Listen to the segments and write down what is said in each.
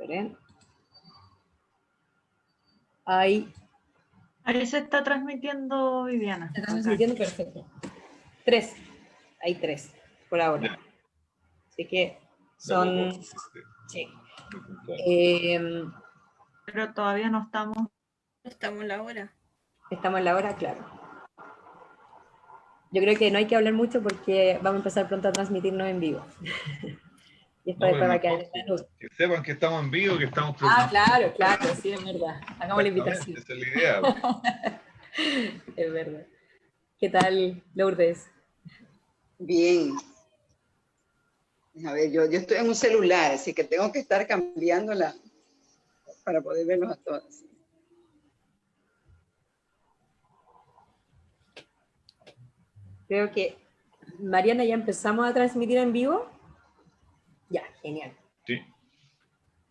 Esperen. Ahí. Ahí se está transmitiendo, Viviana. Se está transmitiendo, perfecto. 3. Hay 3 por ahora. Ya. Así que son... Sí. Pero todavía no estamos. No estamos en la hora. Estamos en la hora, claro. Yo creo que no hay que hablar mucho porque vamos a empezar pronto a transmitirnos en vivo. Y esto después va a quedar en la luz. Que sepan que estamos en vivo, que estamos Claro, sí, es verdad. Hagamos la invitación. Esa es la idea. Es verdad. ¿Qué tal, Lourdes? Bien. A ver, yo estoy en un celular, así que tengo que estar cambiándola para poder verlos a todos. Creo que, Mariana, ¿ya empezamos a transmitir en vivo? Ya, genial. Sí.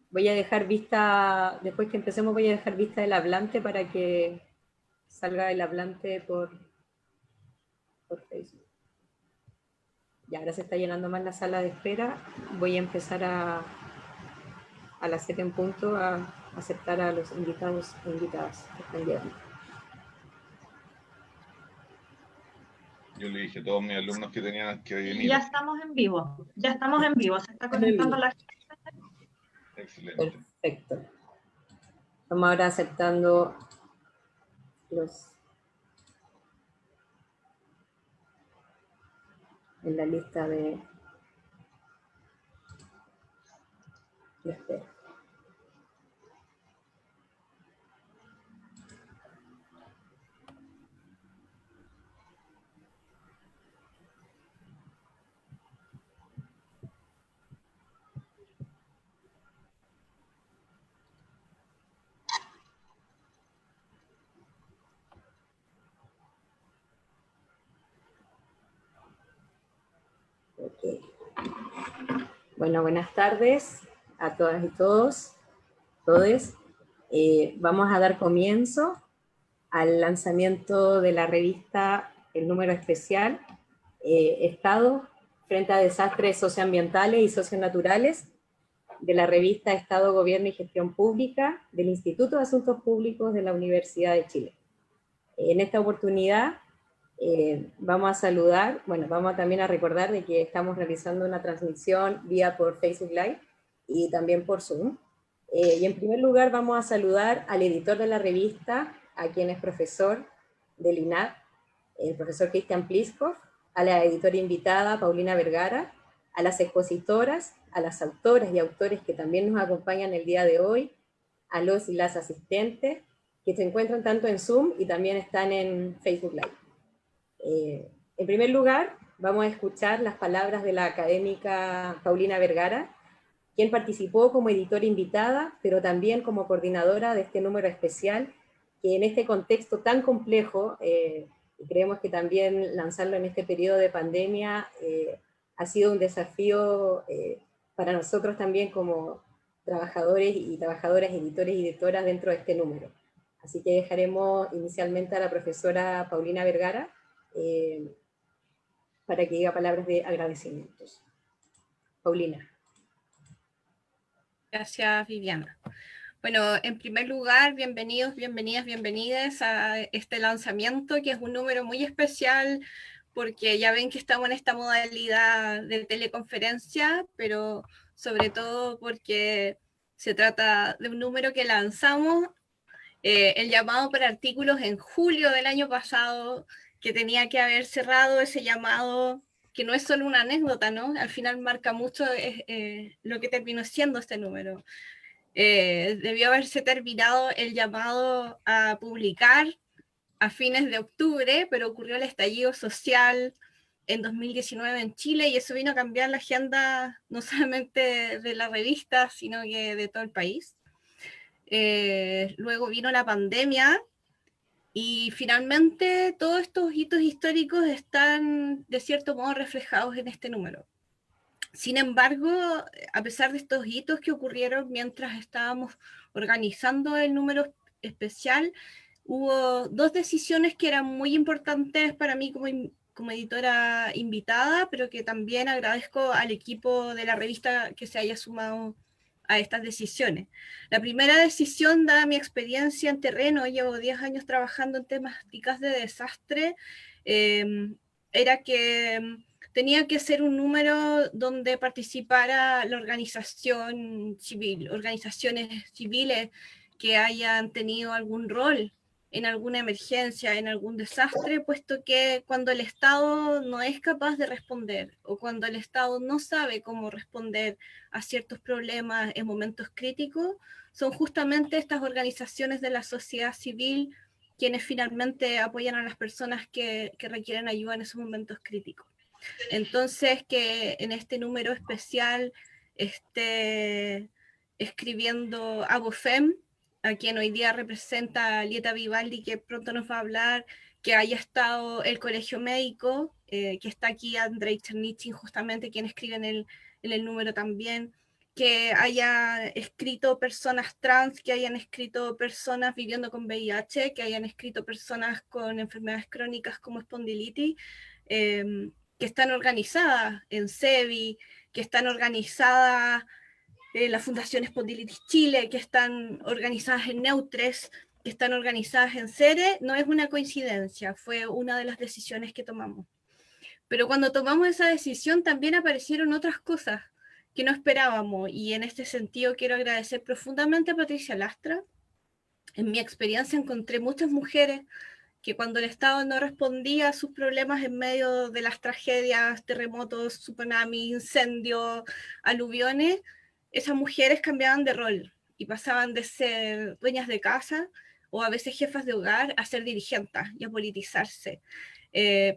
Voy a dejar vista, después que empecemos voy a dejar vista del hablante para que salga el hablante por Facebook. Ya, ahora se está llenando más la sala de espera. Voy a empezar a las 7 en punto a aceptar a los invitados e invitadas que están llegando. Yo le dije a todos mis alumnos que tenían que venir. Ya estamos en vivo. Se está conectando la gente. Excelente. Perfecto. Estamos ahora aceptando en la lista de espera. Okay. Bueno, buenas tardes a todas y todos. Vamos a dar comienzo al lanzamiento de la revista, el número especial, Estado frente a desastres socioambientales y socionaturales, de la revista Estado, Gobierno y Gestión Pública del Instituto de Asuntos Públicos de la Universidad de Chile. En esta oportunidad vamos a saludar, vamos también a recordar de que estamos realizando una transmisión vía por Facebook Live y también por Zoom. Y en primer lugar vamos a saludar al editor de la revista, a quien es profesor del INAP, el profesor Cristian Pliskov, a la editora invitada Paulina Vergara, a las expositoras, a las autoras y autores que también nos acompañan el día de hoy, a los y las asistentes, que se encuentran tanto en Zoom y también están en Facebook Live. En primer lugar, vamos a escuchar las palabras de la académica Paulina Vergara, quien participó como editora invitada, pero también como coordinadora de este número especial, que en este contexto tan complejo, y creemos que también lanzarlo en este periodo de pandemia ha sido un desafío para nosotros también como trabajadores y trabajadoras, editores y editoras dentro de este número. Así que dejaremos inicialmente a la profesora Paulina Vergara para que diga palabras de agradecimientos. Paulina. Gracias, Viviana. Bueno, en primer lugar, bienvenidos, bienvenidas, bienvenidas a este lanzamiento, que es un número muy especial, porque ya ven que estamos en esta modalidad de teleconferencia, pero sobre todo porque se trata de un número que lanzamos, el llamado para artículos en julio del año pasado, que tenía que haber cerrado ese llamado, que no es solo una anécdota, ¿no? Al final marca mucho lo que terminó siendo este número. Debió haberse terminado el llamado a publicar a fines de octubre, pero ocurrió el estallido social en 2019 en Chile, y eso vino a cambiar la agenda no solamente de la revista, sino que de todo el país. Luego vino la pandemia, y finalmente todos estos hitos históricos están de cierto modo reflejados en este número. Sin embargo, a pesar de estos hitos que ocurrieron mientras estábamos organizando el número especial, hubo dos decisiones que eran muy importantes para mí como editora invitada, pero que también agradezco al equipo de la revista que se haya sumado a estas decisiones. La primera decisión, dada mi experiencia en terreno, llevo 10 años trabajando en temáticas de desastre, era que tenía que ser un número donde participara la organización civil, organizaciones civiles que hayan tenido algún rol en alguna emergencia, en algún desastre, puesto que cuando el Estado no es capaz de responder o cuando el Estado no sabe cómo responder a ciertos problemas en momentos críticos, son justamente estas organizaciones de la sociedad civil quienes finalmente apoyan a las personas que requieren ayuda en esos momentos críticos. Entonces, que en este número especial esté escribiendo Abofem, a quien hoy día representa Lieta Vivaldi, que pronto nos va a hablar, que haya estado el Colegio Médico, que está aquí Andrei Chernichin, justamente quien escribe en el número también, que haya escrito personas trans, que hayan escrito personas viviendo con VIH, que hayan escrito personas con enfermedades crónicas como espondilitis, que están organizadas en SEBI, que están organizadas la Fundación Espondilitis Chile, que están organizadas en Neutres, que están organizadas en CERE, no es una coincidencia, fue una de las decisiones que tomamos. Pero cuando tomamos esa decisión también aparecieron otras cosas que no esperábamos, y en este sentido quiero agradecer profundamente a Patricia Lastra. En mi experiencia encontré muchas mujeres que cuando el Estado no respondía a sus problemas en medio de las tragedias, terremotos, tsunamis, incendios, aluviones, esas mujeres cambiaban de rol y pasaban de ser dueñas de casa o a veces jefas de hogar a ser dirigentes y a politizarse.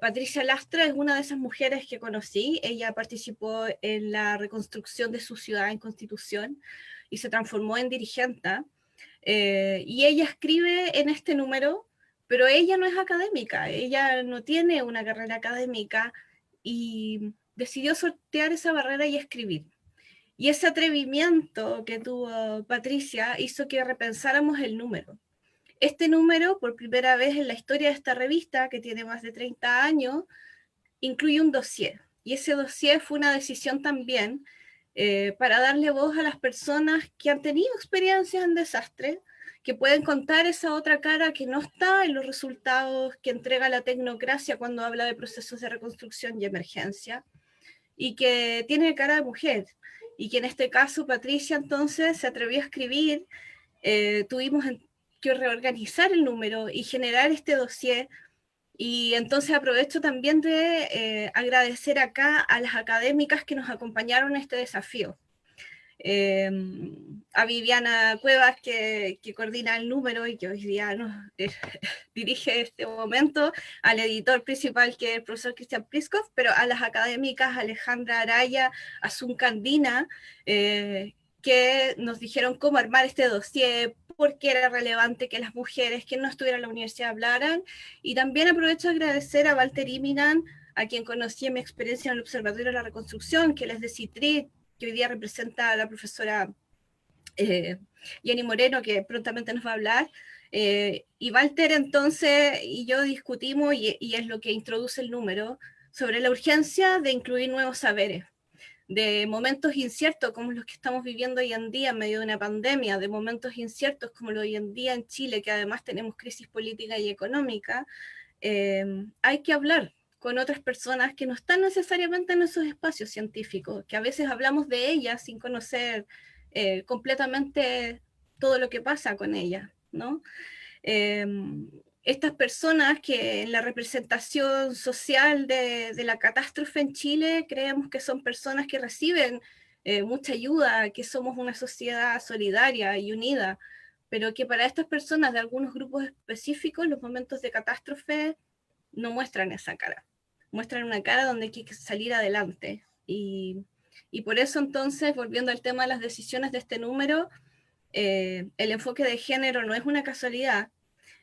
Patricia Lastra es una de esas mujeres que conocí. Ella participó en la reconstrucción de su ciudad en Constitución y se transformó en dirigente. Y ella escribe en este número, pero ella no es académica, ella no tiene una carrera académica y decidió sortear esa barrera y escribir. Y ese atrevimiento que tuvo Patricia hizo que repensáramos el número. Este número, por primera vez en la historia de esta revista, que tiene más de 30 años, incluye un dossier. Y ese dossier fue una decisión también para darle voz a las personas que han tenido experiencias en desastre, que pueden contar esa otra cara que no está en los resultados que entrega la tecnocracia cuando habla de procesos de reconstrucción y emergencia, y que tiene cara de mujer, y que en este caso Patricia entonces se atrevió a escribir. Tuvimos que reorganizar el número y generar este dossier. Y entonces aprovecho también de agradecer acá a las académicas que nos acompañaron en este desafío. A Viviana Cuevas, que coordina el número y que hoy día nos dirige este momento, al editor principal, que es el profesor Cristian Pliskov, pero a las académicas Alejandra Araya, Asun Candina, que nos dijeron cómo armar este dossier, por qué era relevante que las mujeres que no estuvieran en la universidad hablaran. Y también aprovecho de agradecer a Walter Iminan, a quien conocí en mi experiencia en el Observatorio de la Reconstrucción, que él es de CITRI, que hoy día representa a la profesora Jenny Moreno, que prontamente nos va a hablar. Y Walter entonces y yo discutimos, y es lo que introduce el número, sobre la urgencia de incluir nuevos saberes, de momentos inciertos como los que estamos viviendo hoy en día en medio de una pandemia, de momentos inciertos como lo hoy en día en Chile, que además tenemos crisis política y económica. Hay que hablar con otras personas que no están necesariamente en esos espacios científicos, que a veces hablamos de ellas sin conocer completamente todo lo que pasa con ellas, ¿no? Estas personas que en la representación social de la catástrofe en Chile creemos que son personas que reciben mucha ayuda, que somos una sociedad solidaria y unida, pero que para estas personas de algunos grupos específicos los momentos de catástrofe no muestran esa cara, muestran una cara donde hay que salir adelante. Y por eso entonces, volviendo al tema de las decisiones de este número, el enfoque de género no es una casualidad.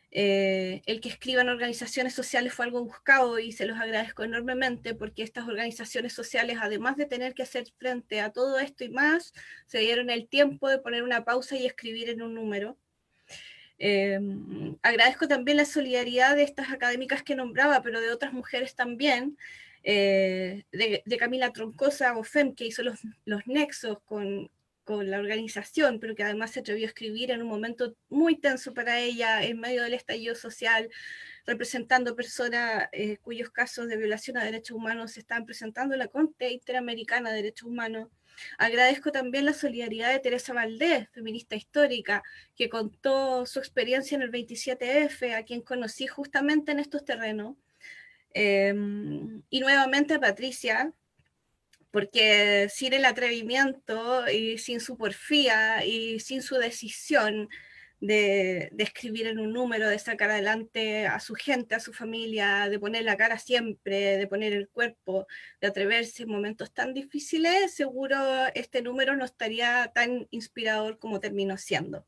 El que escriban organizaciones sociales fue algo buscado y se los agradezco enormemente, porque estas organizaciones sociales, además de tener que hacer frente a todo esto y más, se dieron el tiempo de poner una pausa y escribir en un número. Agradezco también la solidaridad de estas académicas que nombraba, pero de otras mujeres también, de Camila Troncosa, Abofem, que hizo los nexos con con la organización, pero que además se atrevió a escribir en un momento muy tenso para ella, en medio del estallido social, representando personas cuyos casos de violación a derechos humanos se están presentando en la Corte Interamericana de Derechos Humanos. Agradezco también la solidaridad de Teresa Valdés, feminista histórica, que contó su experiencia en el 27F, a quien conocí justamente en estos terrenos. Y nuevamente a Patricia, porque sin el atrevimiento y sin su porfía y sin su decisión de escribir en un número, de sacar adelante a su gente, a su familia, de poner la cara siempre, de poner el cuerpo, de atreverse en momentos tan difíciles, seguro este número no estaría tan inspirador como terminó siendo.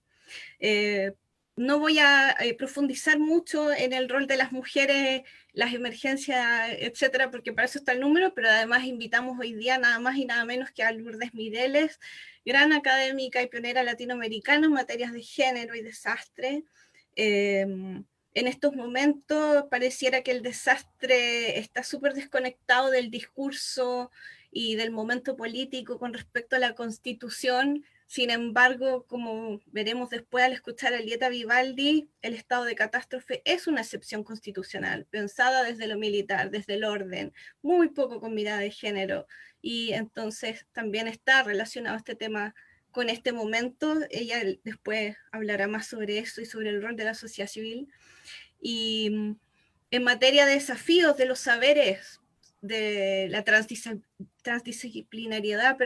No voy a profundizar mucho en el rol de las mujeres, las emergencias, etcétera, porque para eso está el número, pero además invitamos hoy día nada más y nada menos que a Lourdes Mireles, gran académica y pionera latinoamericana en materias de género y desastre. En estos momentos pareciera que el desastre está súper desconectado del discurso y del momento político con respecto a la Constitución. Sin embargo, como veremos después al escuchar a Lieta Vivaldi, el estado de catástrofe es una excepción constitucional, pensada desde lo militar, desde el orden, muy poco con mirada de género, y entonces también está relacionado este tema con este momento. Ella después hablará más sobre eso y sobre el rol de la sociedad civil. Y en materia de desafíos de los saberes, de la transdisciplinariedad,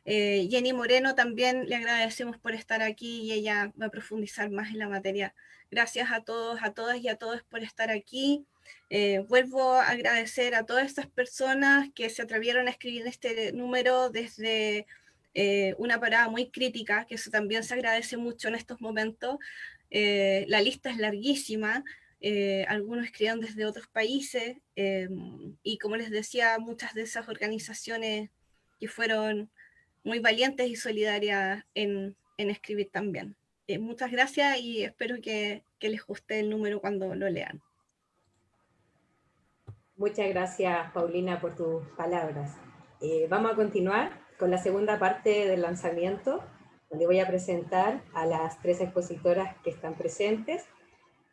Jenny Moreno también le agradecemos por estar aquí y ella va a profundizar más en la materia. Gracias a todos, a todas y a todos por estar aquí. Vuelvo a agradecer a todas estas personas que se atrevieron a escribir este número desde una parada muy crítica, que eso también se agradece mucho en estos momentos. La lista es larguísima. Algunos escribieron desde otros países y como les decía, muchas de esas organizaciones que fueron muy valientes y solidarias en escribir también. Muchas gracias y espero que les guste el número cuando lo lean. Muchas gracias, Paulina, por tus palabras. Vamos a continuar con la segunda parte del lanzamiento, donde voy a presentar a las 3 expositoras que están presentes.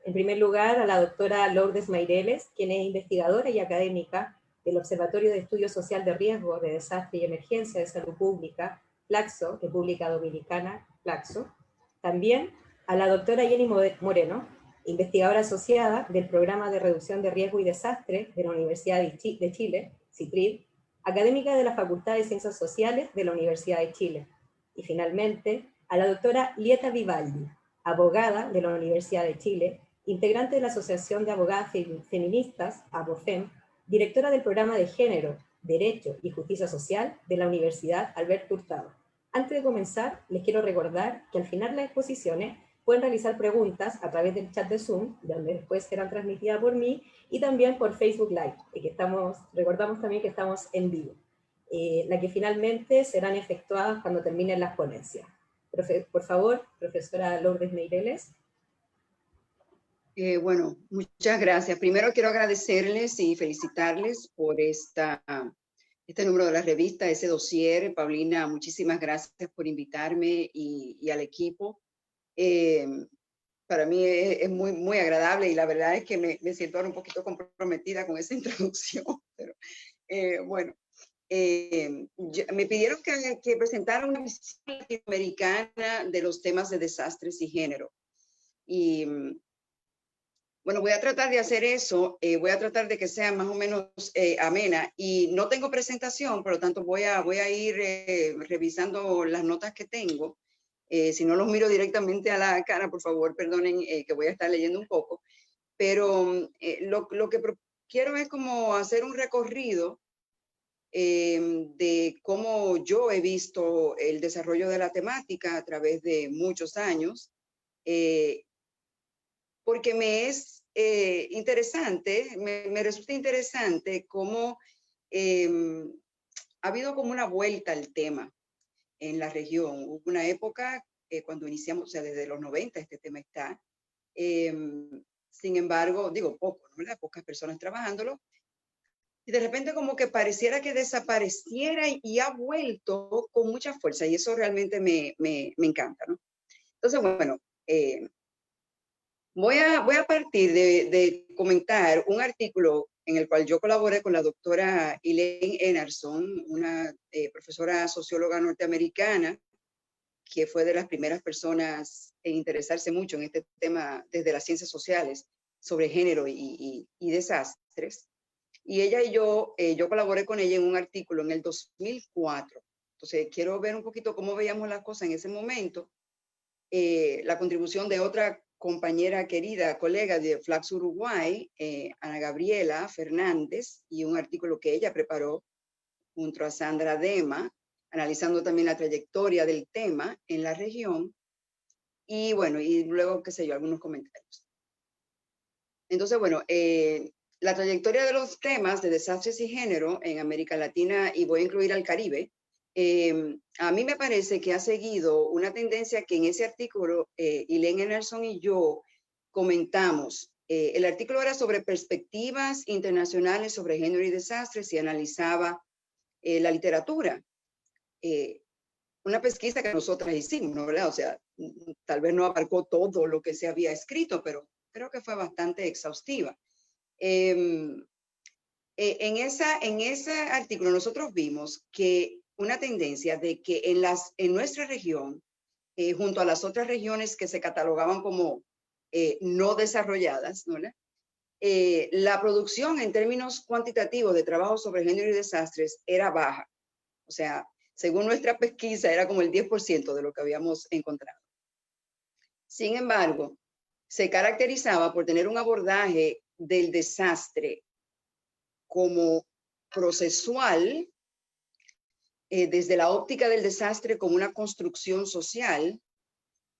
En primer lugar, a la doctora Lourdes Mireles, quien es investigadora y académica del Observatorio de Estudio Social de Riesgo de Desastre y Emergencia de Salud Pública, PLACSO, República Dominicana, PLACSO. También a la doctora Jenny Moreno, investigadora asociada del Programa de Reducción de Riesgo y Desastre de la Universidad de Chile, CIPRID, académica de la Facultad de Ciencias Sociales de la Universidad de Chile. Y finalmente, a la doctora Lieta Vivaldi, abogada de la Universidad de Chile, integrante de la Asociación de Abogadas Feministas, ABOFEM, directora del Programa de Género, Derecho y Justicia Social de la Universidad Alberto Hurtado. Antes de comenzar, les quiero recordar que al final de las exposiciones pueden realizar preguntas a través del chat de Zoom, donde después serán transmitidas por mí, y también por Facebook Live, y que recordamos también que estamos en vivo, las que finalmente serán efectuadas cuando terminen las ponencias. Por favor, profesora Lourdes Mireles. Bueno, muchas gracias. Primero quiero agradecerles y felicitarles por este número de la revista, ese dossier. Paulina, muchísimas gracias por invitarme y al equipo. Para mí es muy, muy agradable y la verdad es que me siento ahora un poquito comprometida con esa introducción. Pero, bueno, me pidieron que presentara una visión latinoamericana de los temas de desastres y género. Y bueno, voy a tratar de hacer eso, voy a tratar de que sea más o menos amena y no tengo presentación, por lo tanto voy a ir revisando las notas que tengo. Si no los miro directamente a la cara, por favor, perdonen que voy a estar leyendo un poco, pero lo que quiero es como hacer un recorrido de cómo yo he visto el desarrollo de la temática a través de muchos años, porque me es interesante, me resulta interesante cómo ha habido como una vuelta al tema en la región. Hubo una época cuando iniciamos, o sea, desde los 90 este tema está. Sin embargo, digo poco, ¿no? ¿Verdad? Pocas personas trabajándolo. y de repente como que pareciera que desapareciera y ha vuelto con mucha fuerza y eso realmente me encanta, ¿no? Entonces, bueno, voy a partir de comentar un artículo en el cual yo colaboré con la doctora Elaine Enarsson, una profesora socióloga norteamericana, que fue de las primeras personas en interesarse mucho en este tema desde las ciencias sociales sobre género y desastres. Y ella y yo colaboré con ella en un artículo en el 2004. Entonces, quiero ver un poquito cómo veíamos las cosas en ese momento. La contribución de otra compañera querida, colega de Flax Uruguay, Ana Gabriela Fernández, y un artículo que ella preparó junto a Sandra Dema, analizando también la trayectoria del tema en la región. Y bueno, y luego, qué sé yo, algunos comentarios. Entonces, bueno, la trayectoria de los temas de desastres y género en América Latina, y voy a incluir al Caribe, a mí me parece que ha seguido una tendencia que en ese artículo, Elaine Enarsson y yo comentamos. El artículo era sobre perspectivas internacionales sobre género y desastres y analizaba la literatura. Una pesquisa que nosotras hicimos, ¿no? ¿Verdad? O sea, tal vez no abarcó todo lo que se había escrito, pero creo que fue bastante exhaustiva. En ese artículo nosotros vimos que una tendencia de que en nuestra región, junto a las otras regiones que se catalogaban como no desarrolladas, ¿no? La producción en términos cuantitativos de trabajo sobre género y desastres era baja. O sea, según nuestra pesquisa, era como el 10% de lo que habíamos encontrado. Sin embargo, se caracterizaba por tener un abordaje del desastre como procesual, desde la óptica del desastre como una construcción social,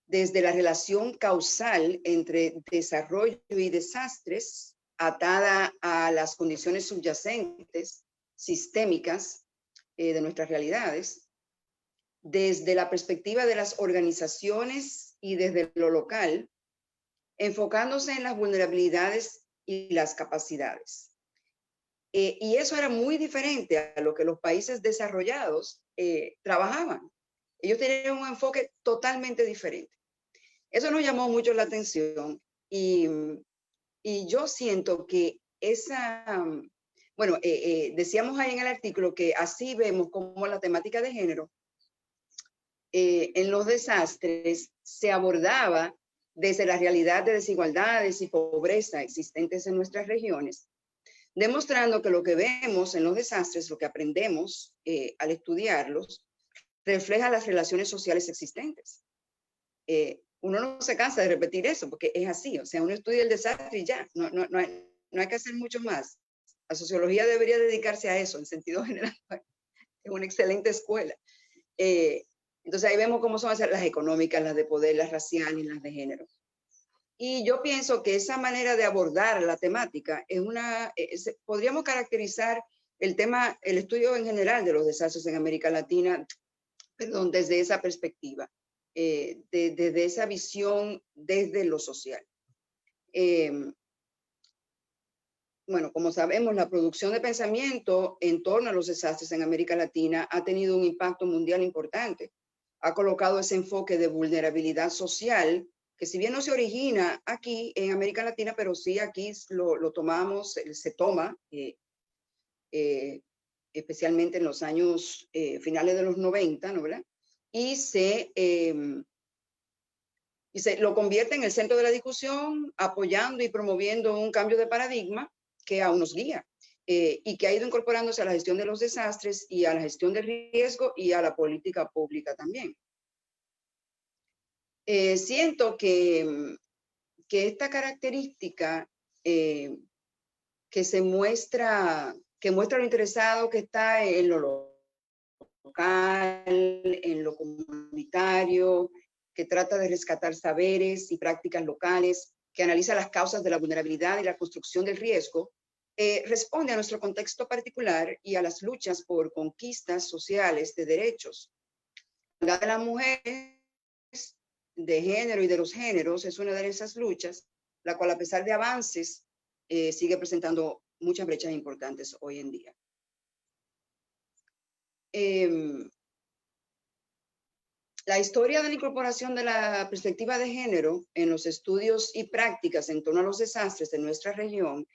desde la relación causal entre desarrollo y desastres, atada a las condiciones subyacentes, sistémicas, de nuestras realidades, desde la perspectiva de las organizaciones y desde lo local, enfocándose en las vulnerabilidades y las capacidades. Y eso era muy diferente a lo que los países desarrollados trabajaban. Ellos tenían un enfoque totalmente diferente. Eso nos llamó mucho la atención y yo siento que bueno, decíamos ahí en el artículo que así vemos cómo la temática de género en los desastres se abordaba desde la realidad de desigualdades y pobreza existentes en nuestras regiones, demostrando que lo que vemos en los desastres, lo que aprendemos al estudiarlos, refleja las relaciones sociales existentes. Uno no se cansa de repetir eso porque es así, o sea, uno estudia el desastre y ya, no hay que hacer mucho más. La sociología debería dedicarse a eso en sentido general, es una excelente escuela. Entonces ahí vemos cómo son las económicas, las de poder, las raciales, las de género. Y yo pienso que esa manera de abordar la temática es podríamos caracterizar el estudio en general de los desastres en América Latina, perdón, desde esa perspectiva, desde esa visión desde lo social. Bueno, como sabemos, la producción de pensamiento en torno a los desastres en América Latina ha tenido un impacto mundial importante. Ha colocado ese enfoque de vulnerabilidad social, que si bien no se origina aquí en América Latina, pero sí aquí lo tomamos, se toma, especialmente en los años finales de los 90, ¿no? ¿Verdad? Y se lo convierte en el centro de la discusión, apoyando y promoviendo un cambio de paradigma que aún nos guía y que ha ido incorporándose a la gestión de los desastres y a la gestión del riesgo y a la política pública también. Siento que esta característica que muestra lo interesado que está en lo local, en lo comunitario, que trata de rescatar saberes y prácticas locales, que analiza las causas de la vulnerabilidad y la construcción del riesgo, responde a nuestro contexto particular y a las luchas por conquistas sociales de derechos. La de las mujeres, de género y de los géneros es una de esas luchas, la cual a pesar de avances sigue presentando muchas brechas importantes hoy en día. La historia de la incorporación de la perspectiva de género en los estudios y prácticas en torno a los desastres de nuestra región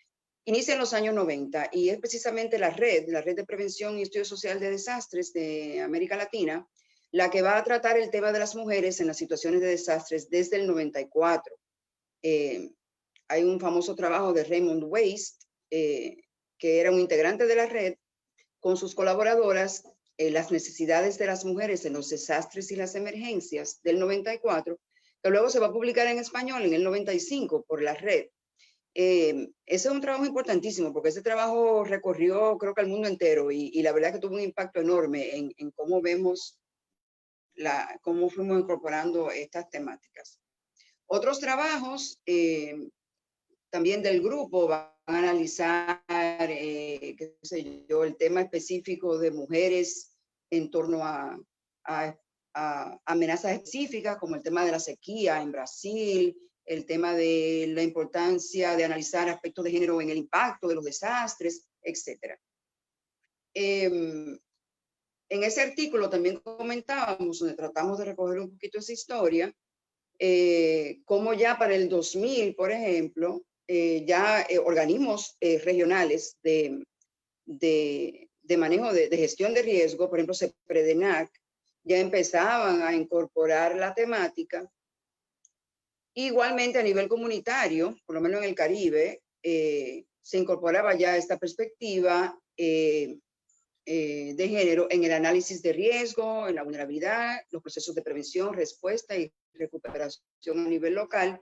inicia en los años 90 y es precisamente la red de prevención y estudio social de desastres de América Latina, la que va a tratar el tema de las mujeres en las situaciones de desastres desde el 94. Hay un famoso trabajo de Raymond Weist, que era un integrante de la red, con sus colaboradoras, las necesidades de las mujeres en los desastres y las emergencias del 94, que luego se va a publicar en español en el 95 por la red. Ese es un trabajo importantísimo porque ese trabajo recorrió creo que el mundo entero y la verdad que tuvo un impacto enorme en cómo vemos, cómo fuimos incorporando estas temáticas. Otros trabajos también del grupo van a analizar, qué sé yo, el tema específico de mujeres en torno a amenazas específicas, como el tema de la sequía en Brasil, el tema de la importancia de analizar aspectos de género en el impacto de los desastres, etc. En ese artículo también comentábamos, donde tratamos de recoger un poquito esa historia, como ya para el 2000, por ejemplo, organismos regionales de manejo de gestión de riesgo, por ejemplo, CEPREDENAC, ya empezaban a incorporar la temática. Igualmente a nivel comunitario, por lo menos en el Caribe, se incorporaba ya esta perspectiva de género en el análisis de riesgo, en la vulnerabilidad, los procesos de prevención, respuesta y recuperación a nivel local,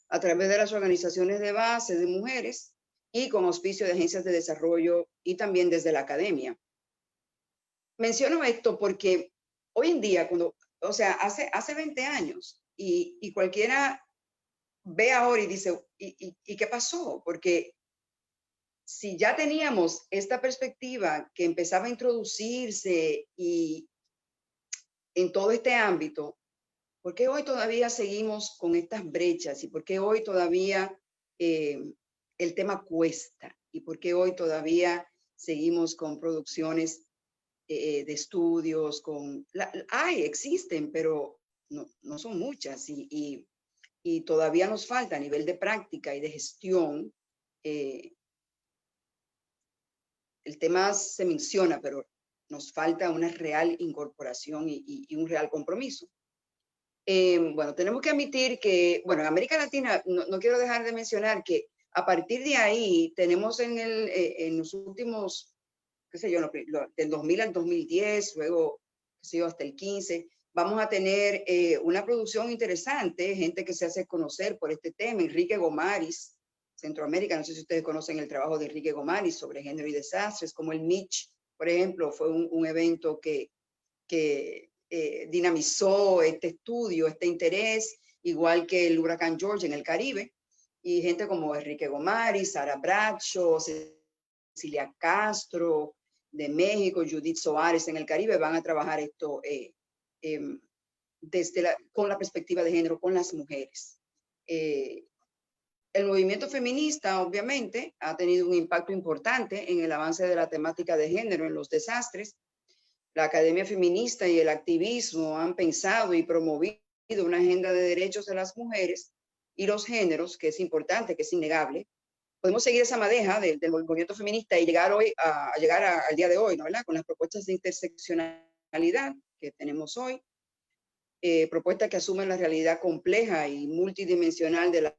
a través de las organizaciones de base de mujeres y con auspicio de agencias de desarrollo y también desde la academia. Menciono esto porque hoy en día, hace 20 años, y cualquiera ve ahora y dice, ¿y qué pasó? Porque si ya teníamos esta perspectiva que empezaba a introducirse y en todo este ámbito, ¿por qué hoy todavía seguimos con estas brechas? ¿Y por qué hoy todavía el tema cuesta? ¿Y por qué hoy todavía seguimos con producciones de estudios? Existen, pero no son muchas y todavía nos falta a nivel de práctica y de gestión. El tema se menciona, pero nos falta una real incorporación y un real compromiso. Bueno, tenemos que admitir que, bueno, en América Latina, no quiero dejar de mencionar que a partir de ahí tenemos en los últimos, qué sé yo, del 2000 al 2010, luego, qué sé yo, hasta el 15, vamos a tener una producción interesante, gente que se hace conocer por este tema, Enrique Gomaris, Centroamérica, no sé si ustedes conocen el trabajo de Enrique Gomaris sobre género y desastres, como el Mitch, por ejemplo, fue un evento que dinamizó este estudio, este interés, igual que el huracán George en el Caribe, y gente como Enrique Gomaris, Sara Bradshaw, Cecilia Castro de México, Judith Soares en el Caribe, van a trabajar esto con la perspectiva de género, con las mujeres. El movimiento feminista, obviamente, ha tenido un impacto importante en el avance de la temática de género en los desastres. La Academia Feminista y el activismo han pensado y promovido una agenda de derechos de las mujeres y los géneros, que es importante, que es innegable. Podemos seguir esa madeja del movimiento feminista y llegar al día de hoy, ¿no? ¿Verdad? Con las propuestas de interseccionalidad que tenemos hoy, propuestas que asumen la realidad compleja y multidimensional de las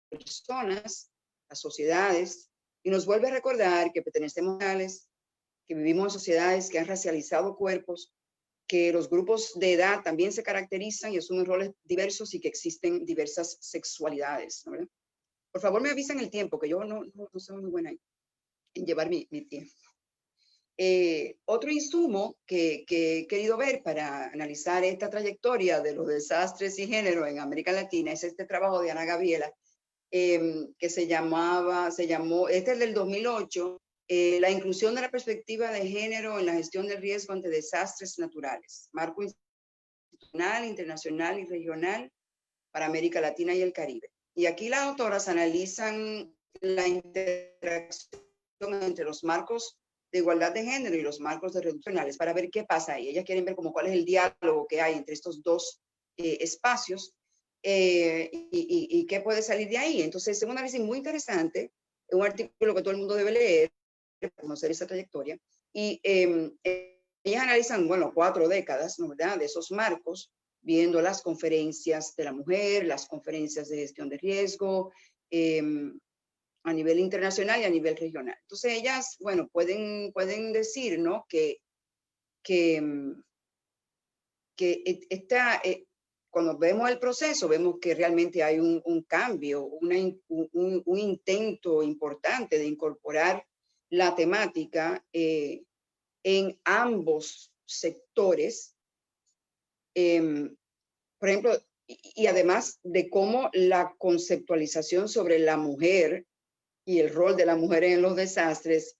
personas, las sociedades, y nos vuelve a recordar que pertenecemos a que vivimos en sociedades que han racializado cuerpos, que los grupos de edad también se caracterizan y asumen roles diversos y que existen diversas sexualidades, ¿no? Por favor, me avisan el tiempo, que yo no soy muy buena en llevar mi tiempo. Otro insumo que he querido ver para analizar esta trayectoria de los desastres y género en América Latina es este trabajo de Ana Gabriela, que se llamó, este es del 2008, la inclusión de la perspectiva de género en la gestión del riesgo ante desastres naturales, marco institucional, internacional y regional para América Latina y el Caribe. Y aquí las autoras analizan la interacción entre los marcos de igualdad de género y los marcos de reduccionales para ver qué pasa ahí. Ellas quieren ver como cuál es el diálogo que hay entre estos dos espacios y qué puede salir de ahí. Entonces, es un análisis muy interesante, un artículo que todo el mundo debe leer para conocer esa trayectoria. Y ellas analizan, bueno, 4 décadas, ¿no, verdad?, de esos marcos, viendo las conferencias de la mujer, las conferencias de gestión de riesgo, a nivel internacional y a nivel regional. Entonces ellas, bueno, pueden decir, ¿no?, que cuando vemos el proceso, vemos que realmente hay un cambio, un intento importante de incorporar la temática en ambos sectores. Por ejemplo, y además de cómo la conceptualización sobre la mujer y el rol de la mujer en los desastres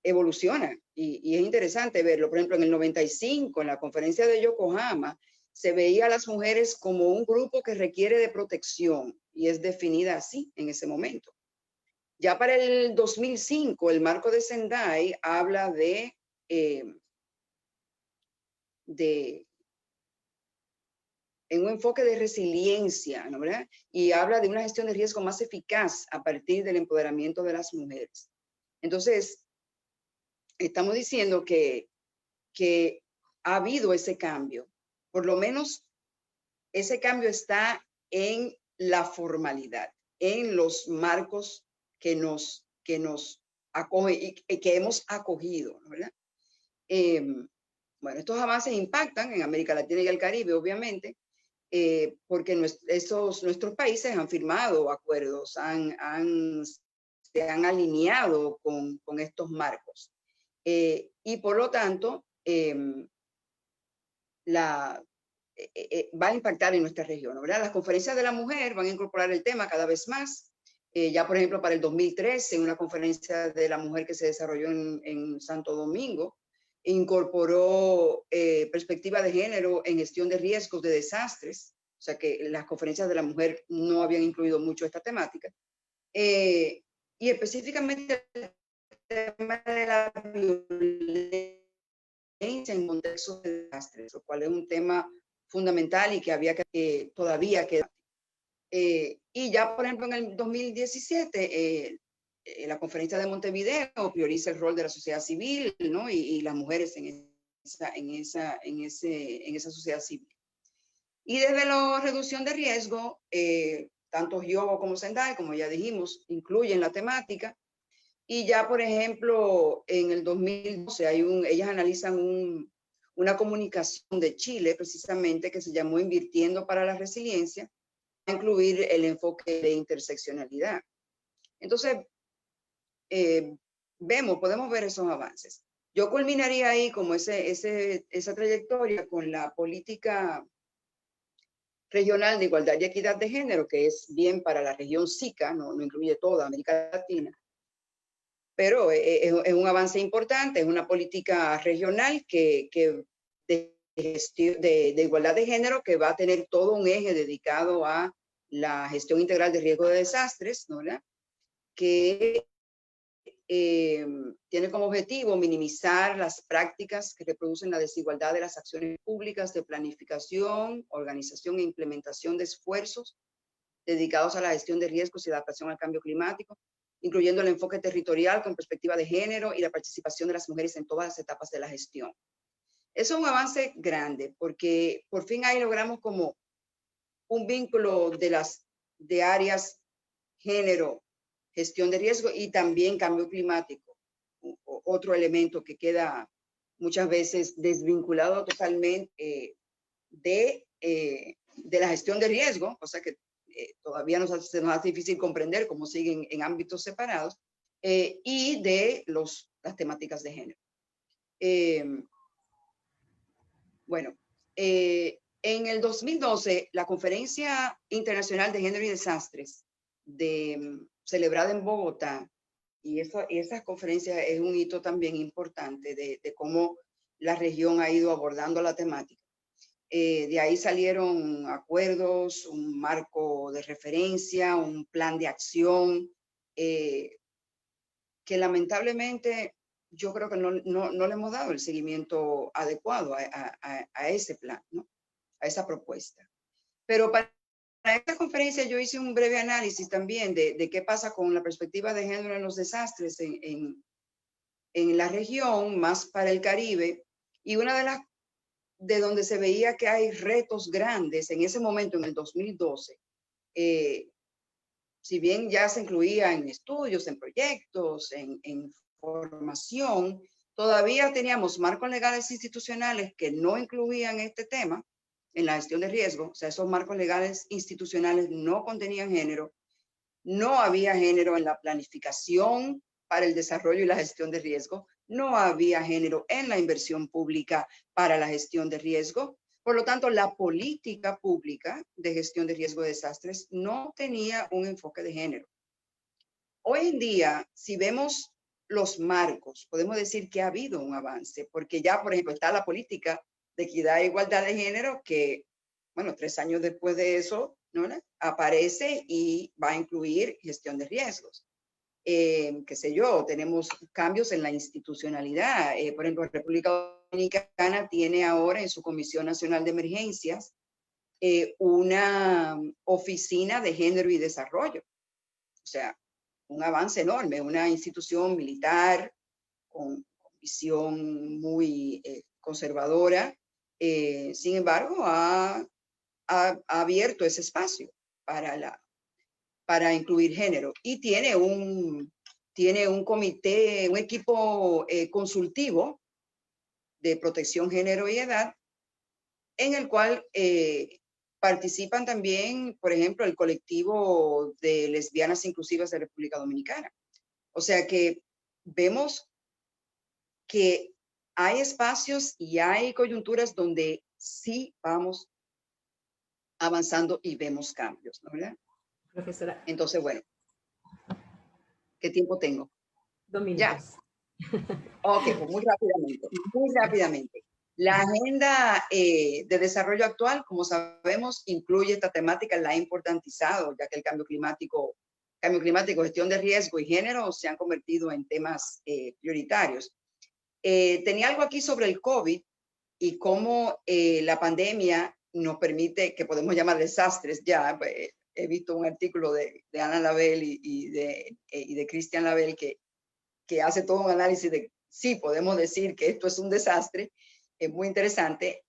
evoluciona. Y es interesante verlo. Por ejemplo, en el 95, en la conferencia de Yokohama, se veía a las mujeres como un grupo que requiere de protección y es definida así en ese momento. Ya para el 2005, el marco de Sendai habla de en un enfoque de resiliencia, ¿no, verdad? Y habla de una gestión de riesgo más eficaz a partir del empoderamiento de las mujeres. Entonces, estamos diciendo que ha habido ese cambio. Por lo menos ese cambio está en la formalidad, en los marcos que nos acogen y que hemos acogido, ¿no, verdad? Bueno, estos avances impactan en América Latina y el Caribe, obviamente, porque nuestros países han firmado acuerdos, se han alineado con estos marcos. Y por lo tanto, va a impactar en nuestra región, ¿verdad? Las conferencias de la mujer van a incorporar el tema cada vez más. Ya, por ejemplo, para el 2013, en una conferencia de la mujer que se desarrolló en Santo Domingo, incorporó perspectiva de género en gestión de riesgos de desastres, o sea que las conferencias de la mujer no habían incluido mucho esta temática. Y específicamente el tema de la violencia en contextos de desastres, lo cual es un tema fundamental y que había que todavía queda. Y ya, por ejemplo, en el 2017, la conferencia de Montevideo prioriza el rol de la sociedad civil, ¿no? y las mujeres en esa sociedad civil. Y desde la reducción de riesgo, tanto Hyogo como Sendai, como ya dijimos, incluyen la temática. Y ya, por ejemplo, en el 2012, ellas analizan una comunicación de Chile, precisamente, que se llamó Invirtiendo para la Resiliencia, a incluir el enfoque de interseccionalidad. Entonces, podemos ver esos avances. Yo culminaría ahí como esa trayectoria con la política regional de igualdad y equidad de género, que es bien para la región SICA, no incluye toda América Latina, pero es un avance importante, es una política regional de igualdad de género que va a tener todo un eje dedicado a la gestión integral de riesgo de desastres, ¿no? Que tiene como objetivo minimizar las prácticas que reproducen la desigualdad de las acciones públicas de planificación, organización e implementación de esfuerzos dedicados a la gestión de riesgos y adaptación al cambio climático, incluyendo el enfoque territorial con perspectiva de género y la participación de las mujeres en todas las etapas de la gestión. Eso es un avance grande, porque por fin ahí logramos como un vínculo de áreas género, gestión de riesgo y también cambio climático, otro elemento que queda muchas veces desvinculado totalmente de la gestión de riesgo, o sea que todavía se nos hace difícil comprender cómo siguen en ámbitos separados, y de las temáticas de género. Bueno, en el 2012, la Conferencia Internacional de Género y Desastres, celebrada en Bogotá, y esa conferencia es un hito también importante de cómo la región ha ido abordando la temática. De ahí salieron acuerdos, un marco de referencia, un plan de acción que lamentablemente yo creo que no le hemos dado el seguimiento adecuado a ese plan, ¿no? A esa propuesta. Pero para esta conferencia yo hice un breve análisis también de qué pasa con la perspectiva de género en los desastres en la región, más para el Caribe, y una de donde se veía que hay retos grandes en ese momento, en el 2012, si bien ya se incluía en estudios, en proyectos, en formación, todavía teníamos marcos legales institucionales que no incluían este tema en la gestión de riesgo. O sea, esos marcos legales institucionales no contenían género. No había género en la planificación para el desarrollo y la gestión de riesgo. No había género en la inversión pública para la gestión de riesgo. Por lo tanto, la política pública de gestión de riesgo de desastres no tenía un enfoque de género. Hoy en día, si vemos los marcos, podemos decir que ha habido un avance, porque ya, por ejemplo, está la política de equidad e igualdad de género que, bueno, 3 años después de eso, ¿no? Aparece y va a incluir gestión de riesgos. Qué sé yo, tenemos cambios en la institucionalidad. Por ejemplo, República Dominicana tiene ahora en su Comisión Nacional de Emergencias una oficina de género y desarrollo. O sea, un avance enorme, una institución militar con visión muy conservadora. Sin embargo, ha abierto ese espacio para incluir género y tiene un comité, un equipo consultivo de protección, género y edad, en el cual participan también, por ejemplo, el colectivo de lesbianas inclusivas de República Dominicana. O sea que vemos que hay espacios y hay coyunturas donde sí vamos avanzando y vemos cambios, ¿no? ¿Verdad? Profesora. Entonces, bueno, ¿qué tiempo tengo? 2 minutos. Ya. Ok, pues muy rápidamente. La agenda de desarrollo actual, como sabemos, incluye esta temática, la ha importantizado, ya que el cambio climático, gestión de riesgo y género se han convertido en temas prioritarios. Tenía algo aquí sobre el COVID y cómo la pandemia nos permite, que podemos llamar desastres ya. He visto un artículo de Ana Label y de Cristian Label que hace todo un análisis de sí, podemos decir que esto es un desastre. Es muy interesante.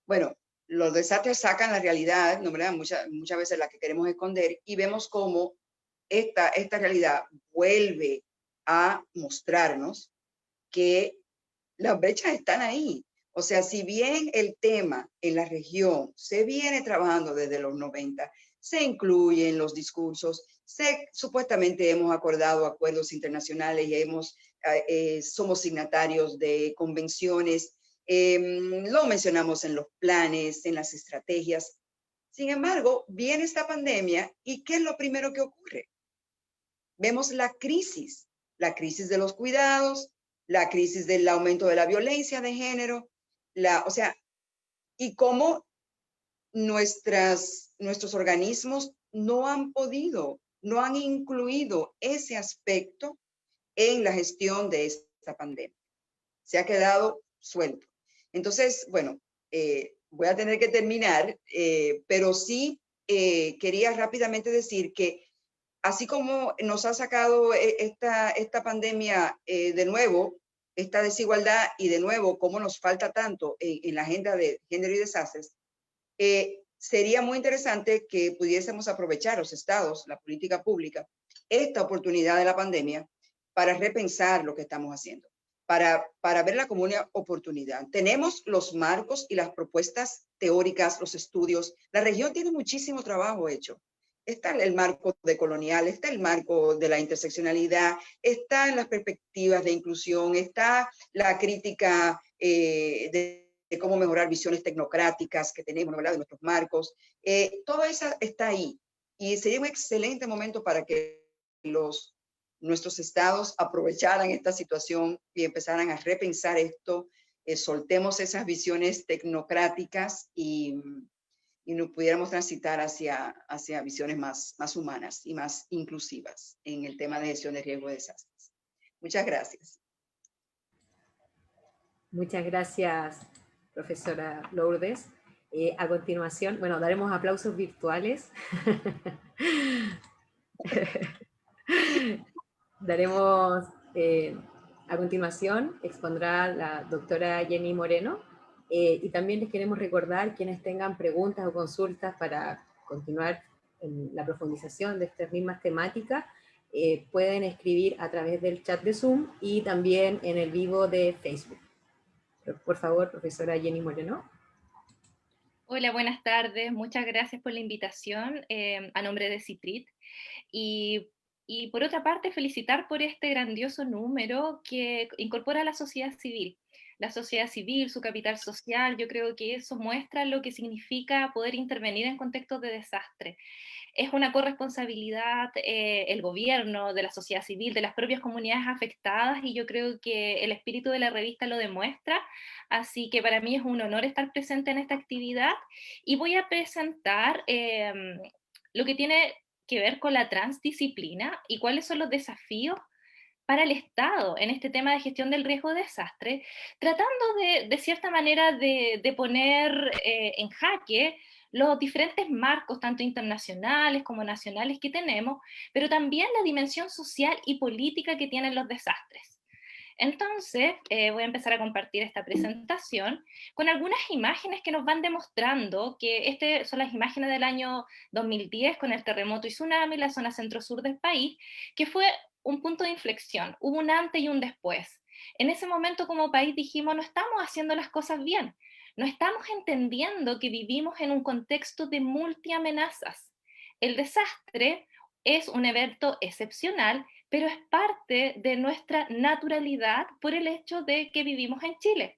Bueno, los desastres sacan la realidad, ¿no? ¿Verdad? Muchas veces la que queremos esconder, y vemos cómo esta realidad vuelve a mostrarnos que las brechas están ahí. O sea, si bien el tema en la región se viene trabajando desde los 90, se incluye en los discursos, supuestamente hemos acordado acuerdos internacionales y somos signatarios de convenciones, lo mencionamos en los planes, en las estrategias. Sin embargo, viene esta pandemia y ¿qué es lo primero que ocurre? Vemos la crisis de los cuidados, la crisis del aumento de la violencia de género, o sea, y cómo nuestros organismos no han incluido ese aspecto en la gestión de esta pandemia. Se ha quedado suelto. Entonces, bueno, voy a tener que terminar, pero sí quería rápidamente decir que así como nos ha sacado esta pandemia de nuevo, esta desigualdad y de nuevo cómo nos falta tanto en la agenda de género y desastres, sería muy interesante que pudiésemos aprovechar los estados, la política pública, esta oportunidad de la pandemia para repensar lo que estamos haciendo, para verla como una oportunidad. Tenemos los marcos y las propuestas teóricas, los estudios. La región tiene muchísimo trabajo hecho. Está el marco decolonial, está el marco de la interseccionalidad, están las perspectivas de inclusión, está la crítica de cómo mejorar visiones tecnocráticas que tenemos, ¿verdad?, de nuestros marcos. Todo eso está ahí. Y sería un excelente momento para que nuestros estados aprovecharan esta situación y empezaran a repensar esto, soltemos esas visiones tecnocráticas y y nos pudiéramos transitar hacia visiones más humanas y más inclusivas en el tema de gestión de riesgo de desastres. Muchas gracias. Muchas gracias, profesora Lourdes. A continuación, bueno, daremos aplausos virtuales. Daremos, a continuación, expondrá la doctora Jenny Moreno, y también les queremos recordar quienes tengan preguntas o consultas para continuar en la profundización de estas mismas temáticas, pueden escribir a través del chat de Zoom y también en el vivo de Facebook. Por favor, profesora Jenny Moreno. Hola, buenas tardes. Muchas gracias por la invitación a nombre de CITRIT. Y por otra parte, felicitar por este grandioso número que incorpora a la sociedad civil. La sociedad civil, su capital social, yo creo que eso muestra lo que significa poder intervenir en contextos de desastre. Es una corresponsabilidad el gobierno, de la sociedad civil, de las propias comunidades afectadas, y yo creo que el espíritu de la revista lo demuestra, así que para mí es un honor estar presente en esta actividad, y voy a presentar lo que tiene que ver con la transdisciplina y cuáles son los desafíos para el Estado en este tema de gestión del riesgo de desastre, tratando de cierta manera de poner en jaque los diferentes marcos, tanto internacionales como nacionales que tenemos, pero también la dimensión social y política que tienen los desastres. Entonces, voy a empezar a compartir esta presentación con algunas imágenes que nos van demostrando que estas son las imágenes del año 2010 con el terremoto y tsunami en la zona centro-sur del país, que fue un punto de inflexión, hubo un antes y un después. En ese momento como país dijimos, no estamos haciendo las cosas bien, no estamos entendiendo que vivimos en un contexto de multiamenazas. El desastre es un evento excepcional, pero es parte de nuestra naturalidad por el hecho de que vivimos en Chile.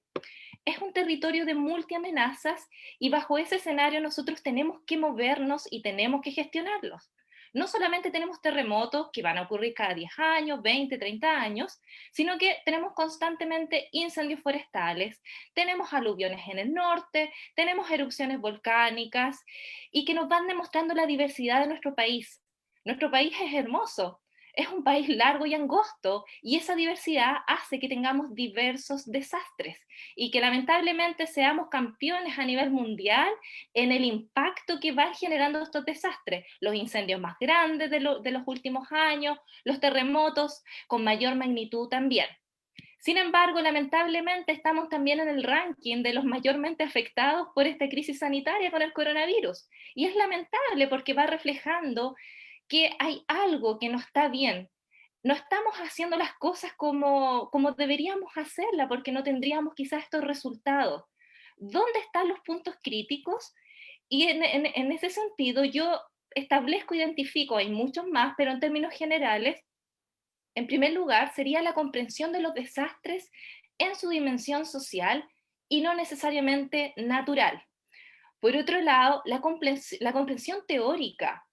Es un territorio de multiamenazas y bajo ese escenario nosotros tenemos que movernos y tenemos que gestionarlos. No solamente tenemos terremotos que van a ocurrir cada 10 años, 20, 30 años, sino que tenemos constantemente incendios forestales, tenemos aluviones en el norte, tenemos erupciones volcánicas y que nos van demostrando la diversidad de nuestro país. Nuestro país es hermoso, es un país largo y angosto, y esa diversidad hace que tengamos diversos desastres y que lamentablemente seamos campeones a nivel mundial en el impacto que van generando estos desastres. Los incendios más grandes de los últimos años, los terremotos con mayor magnitud también. Sin embargo, lamentablemente estamos también en el ranking de los mayormente afectados por esta crisis sanitaria con el coronavirus. Y es lamentable porque va reflejando que hay algo que no está bien. No estamos haciendo las cosas como deberíamos hacerlas porque no tendríamos quizás estos resultados. ¿Dónde están los puntos críticos? Y en ese sentido yo establezco, identifico, hay muchos más, pero en términos generales, en primer lugar, sería la comprensión de los desastres en su dimensión social y no necesariamente natural. Por otro lado, la comprensión teórica.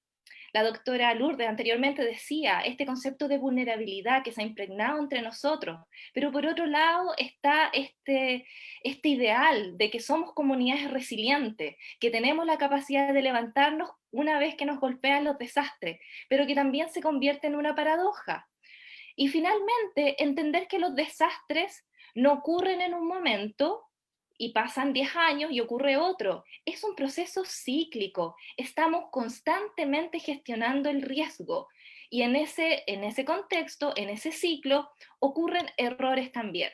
La doctora Lourdes anteriormente decía este concepto de vulnerabilidad que se ha impregnado entre nosotros, pero por otro lado está este ideal de que somos comunidades resilientes, que tenemos la capacidad de levantarnos una vez que nos golpean los desastres, pero que también se convierte en una paradoja. Y finalmente, entender que los desastres no ocurren en un momento y pasan 10 años y ocurre otro. Es un proceso cíclico. Estamos constantemente gestionando el riesgo. Y en ese contexto, en ese ciclo, ocurren errores también.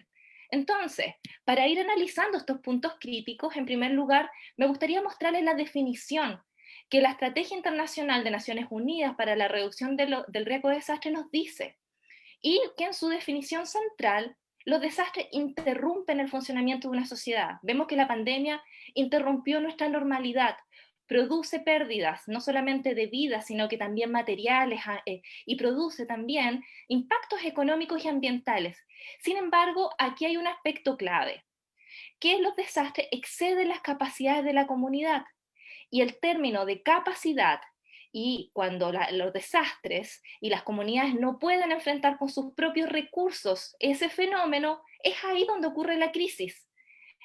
Entonces, para ir analizando estos puntos críticos, en primer lugar, me gustaría mostrarles la definición que la Estrategia Internacional de Naciones Unidas para la Reducción del Riesgo de Desastre nos dice, y que en su definición central, los desastres interrumpen el funcionamiento de una sociedad. Vemos que la pandemia interrumpió nuestra normalidad, produce pérdidas, no solamente de vidas, sino que también materiales, y produce también impactos económicos y ambientales. Sin embargo, aquí hay un aspecto clave, que los desastres exceden las capacidades de la comunidad, y el término de capacidad, y cuando los desastres y las comunidades no pueden enfrentar con sus propios recursos ese fenómeno, es ahí donde ocurre la crisis.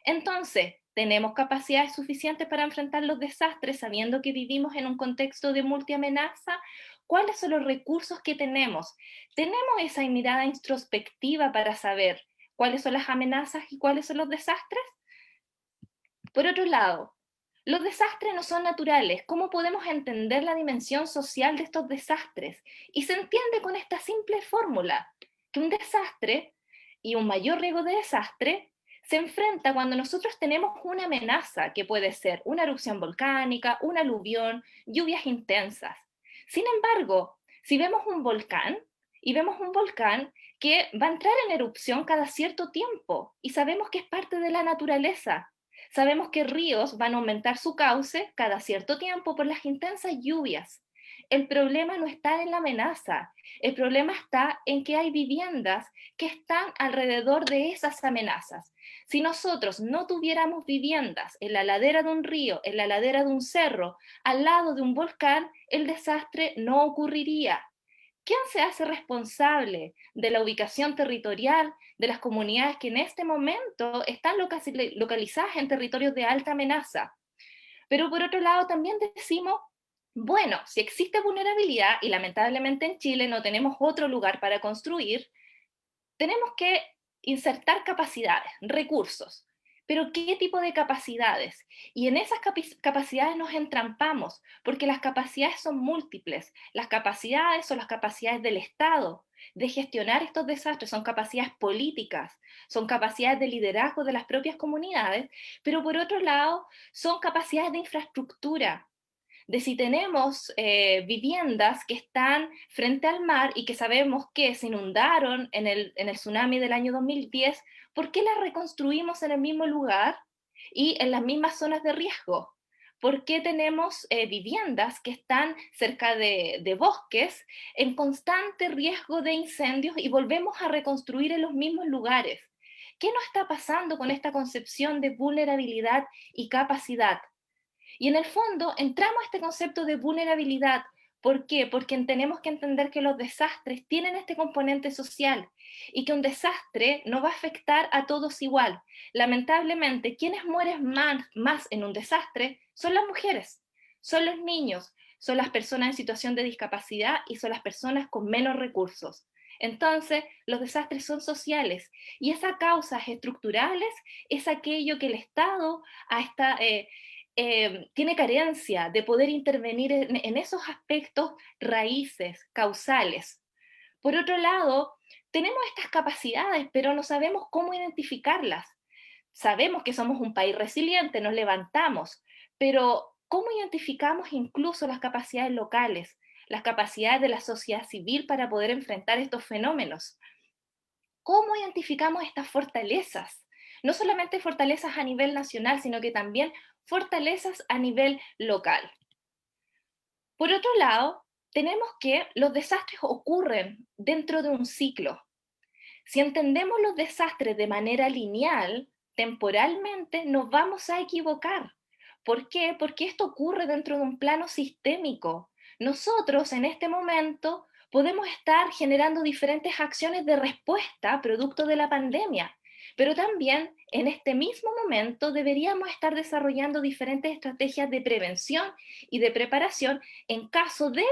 Entonces, ¿Tenemos capacidades suficientes para enfrentar los desastres sabiendo que vivimos en un contexto de multiamenaza? ¿Cuáles son los recursos que tenemos? ¿Tenemos esa mirada introspectiva para saber cuáles son las amenazas y cuáles son los desastres? Por otro lado, los desastres no son naturales. ¿Cómo podemos entender la dimensión social de estos desastres? Y se entiende con esta simple fórmula, que un desastre y un mayor riesgo de desastre se enfrenta cuando nosotros tenemos una amenaza, que puede ser una erupción volcánica, un aluvión, lluvias intensas. Sin embargo, si vemos un volcán, y vemos un volcán que va a entrar en erupción cada cierto tiempo, y sabemos que es parte de la naturaleza. Sabemos que ríos van a aumentar su cauce cada cierto tiempo por las intensas lluvias. El problema no está en la amenaza, el problema está en que hay viviendas que están alrededor de esas amenazas. Si nosotros no tuviéramos viviendas en la ladera de un río, en la ladera de un cerro, al lado de un volcán, el desastre no ocurriría. ¿Quién se hace responsable de la ubicación territorial de las comunidades que en este momento están localizadas en territorios de alta amenaza? Pero por otro lado también decimos, bueno, si existe vulnerabilidad y lamentablemente en Chile no tenemos otro lugar para construir, tenemos que insertar capacidades, recursos. Pero ¿qué tipo de capacidades? Y en esas capacidades nos entrampamos, porque las capacidades son múltiples. Las capacidades son las capacidades del Estado de gestionar estos desastres, son capacidades políticas, son capacidades de liderazgo de las propias comunidades, pero por otro lado son capacidades de infraestructura, de si tenemos viviendas que están frente al mar y que sabemos que se inundaron en el tsunami del año 2010, ¿por qué las reconstruimos en el mismo lugar y en las mismas zonas de riesgo? ¿Por qué tenemos viviendas que están cerca de bosques en constante riesgo de incendios y volvemos a reconstruir en los mismos lugares? ¿Qué nos está pasando con esta concepción de vulnerabilidad y capacidad? Y en el fondo entramos a este concepto de vulnerabilidad. ¿Por qué? Porque tenemos que entender que los desastres tienen este componente social y que un desastre no va a afectar a todos igual. Lamentablemente, quienes mueren más en un desastre son las mujeres, son los niños, son las personas en situación de discapacidad y son las personas con menos recursos. Entonces, los desastres son sociales y esas causas estructurales es aquello que el Estado tiene carencia de poder intervenir en esos aspectos raíces, causales. Por otro lado, tenemos estas capacidades, pero no sabemos cómo identificarlas. Sabemos que somos un país resiliente, nos levantamos, pero ¿cómo identificamos incluso las capacidades locales, las capacidades de la sociedad civil para poder enfrentar estos fenómenos? ¿Cómo identificamos estas fortalezas? No solamente fortalezas a nivel nacional, sino que también fortalezas a nivel local. Por otro lado, tenemos que los desastres ocurren dentro de un ciclo. Si entendemos los desastres de manera lineal, temporalmente nos vamos a equivocar. ¿Por qué? Porque esto ocurre dentro de un plano sistémico. Nosotros en este momento podemos estar generando diferentes acciones de respuesta producto de la pandemia, pero también en este mismo momento deberíamos estar desarrollando diferentes estrategias de prevención y de preparación en caso de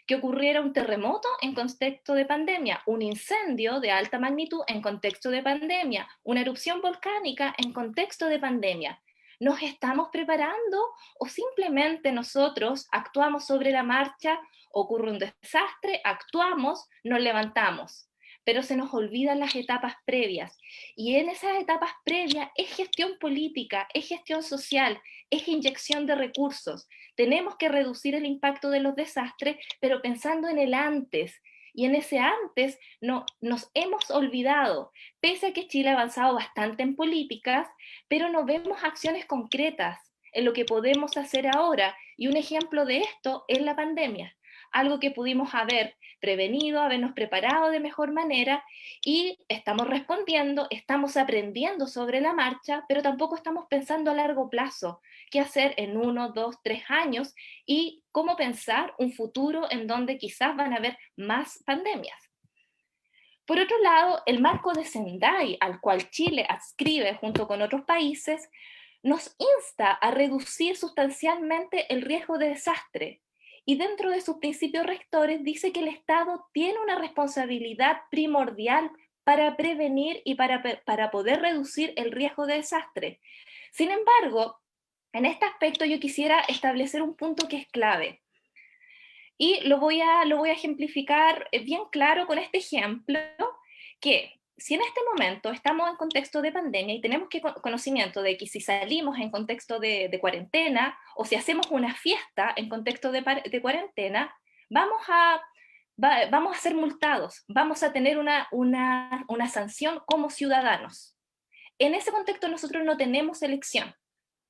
que ocurriera un terremoto en contexto de pandemia, un incendio de alta magnitud en contexto de pandemia, una erupción volcánica en contexto de pandemia. ¿Nos estamos preparando o simplemente nosotros actuamos sobre la marcha, ocurre un desastre, actuamos, nos levantamos? Pero se nos olvidan las etapas previas. Y en esas etapas previas es gestión política, es gestión social, es inyección de recursos. Tenemos que reducir el impacto de los desastres, pero pensando en el antes. Y en ese antes nos hemos olvidado, pese a que Chile ha avanzado bastante en políticas, pero no vemos acciones concretas en lo que podemos hacer ahora. Y un ejemplo de esto es la pandemia, algo que pudimos haber prevenido, habernos preparado de mejor manera y estamos respondiendo, estamos aprendiendo sobre la marcha, pero tampoco estamos pensando a largo plazo, qué hacer en 1, 2, 3 años y cómo pensar un futuro en donde quizás van a haber más pandemias. Por otro lado, el marco de Sendai, al cual Chile adscribe junto con otros países, nos insta a reducir sustancialmente el riesgo de desastre. Y dentro de sus principios rectores dice que el Estado tiene una responsabilidad primordial para prevenir y para poder reducir el riesgo de desastre. Sin embargo, en este aspecto yo quisiera establecer un punto que es clave. Y lo voy a ejemplificar bien claro con este ejemplo, que si en este momento estamos en contexto de pandemia y tenemos conocimiento de que si salimos en contexto de cuarentena, o si hacemos una fiesta en contexto de cuarentena, vamos a ser multados, vamos a tener una sanción como ciudadanos. En ese contexto nosotros no tenemos elección,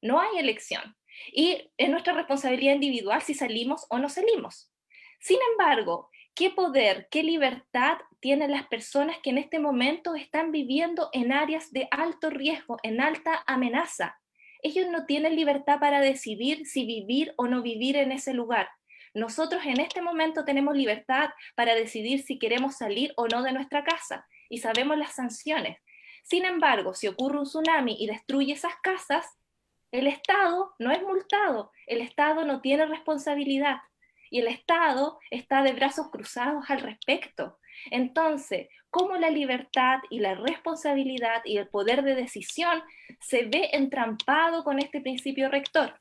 no hay elección. Y es nuestra responsabilidad individual si salimos o no salimos. Sin embargo, ¿qué poder, qué libertad tienen las personas que en este momento están viviendo en áreas de alto riesgo, en alta amenaza? Ellos no tienen libertad para decidir si vivir o no vivir en ese lugar. Nosotros en este momento tenemos libertad para decidir si queremos salir o no de nuestra casa y sabemos las sanciones. Sin embargo, si ocurre un tsunami y destruye esas casas, el Estado no es multado, el Estado no tiene responsabilidad y el Estado está de brazos cruzados al respecto. Entonces, ¿cómo la libertad y la responsabilidad y el poder de decisión se ve entrampado con este principio rector?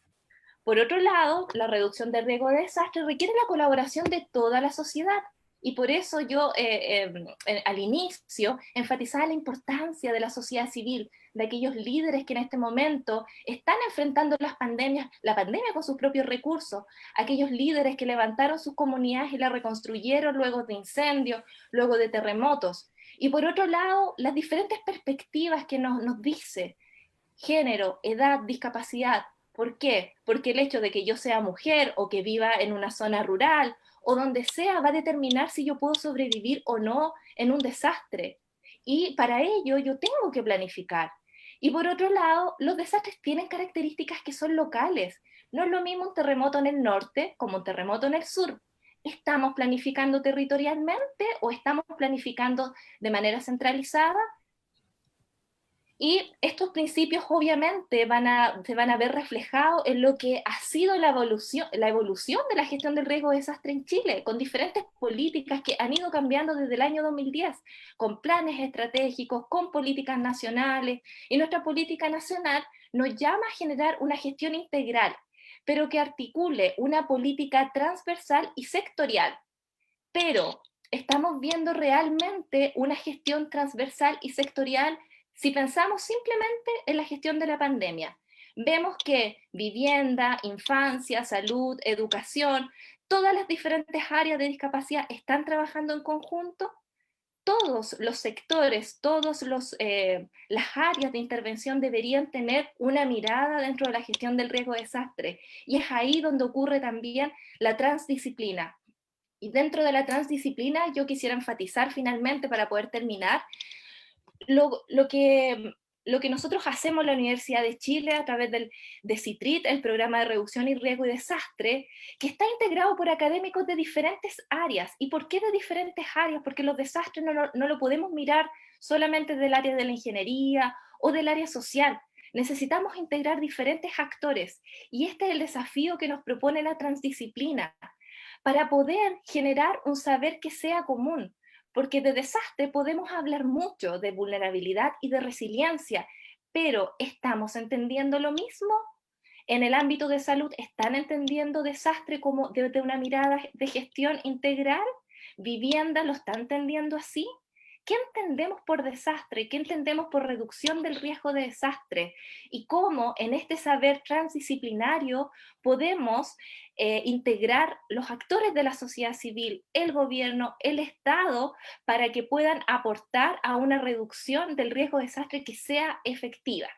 Por otro lado, la reducción del riesgo de desastre requiere la colaboración de toda la sociedad. Y por eso yo al inicio enfatizaba la importancia de la sociedad civil, de aquellos líderes que en este momento están enfrentando la pandemia con sus propios recursos, aquellos líderes que levantaron sus comunidades y la reconstruyeron luego de incendios, luego de terremotos. Y por otro lado, las diferentes perspectivas que nos dice género, edad, discapacidad. ¿Por qué? Porque el hecho de que yo sea mujer o que viva en una zona rural o donde sea va a determinar si yo puedo sobrevivir o no en un desastre. Y para ello yo tengo que planificar. Y por otro lado, los desastres tienen características que son locales. No es lo mismo un terremoto en el norte como un terremoto en el sur. ¿Estamos planificando territorialmente o estamos planificando de manera centralizada? Y estos principios obviamente se van a ver reflejados en lo que ha sido la evolución de la gestión del riesgo de desastre en Chile, con diferentes políticas que han ido cambiando desde el año 2010, con planes estratégicos, con políticas nacionales, y nuestra política nacional nos llama a generar una gestión integral, pero que articule una política transversal y sectorial. Pero estamos viendo realmente una gestión transversal y sectorial si pensamos simplemente en la gestión de la pandemia. Vemos que vivienda, infancia, salud, educación, todas las diferentes áreas de discapacidad están trabajando en conjunto. Todos los sectores, todas las áreas de intervención deberían tener una mirada dentro de la gestión del riesgo de desastre. Y es ahí donde ocurre también la transdisciplina. Y dentro de la transdisciplina yo quisiera enfatizar finalmente, para poder terminar, lo que nosotros hacemos en la Universidad de Chile a través de CITRIT, el Programa de Reducción y Riesgo y Desastre, que está integrado por académicos de diferentes áreas. ¿Y por qué de diferentes áreas? Porque los desastres no lo podemos mirar solamente del área de la ingeniería o del área social. Necesitamos integrar diferentes actores, y este es el desafío que nos propone la transdisciplina, para poder generar un saber que sea común. Porque de desastre podemos hablar mucho, de vulnerabilidad y de resiliencia, pero ¿estamos entendiendo lo mismo? En el ámbito de salud, ¿están entendiendo desastre como desde una mirada de gestión integral? ¿Vivienda lo está entendiendo así? ¿Qué entendemos por desastre? ¿Qué entendemos por reducción del riesgo de desastre? Y cómo en este saber transdisciplinario podemos integrar los actores de la sociedad civil, el gobierno, el Estado, para que puedan aportar a una reducción del riesgo de desastre que sea efectiva.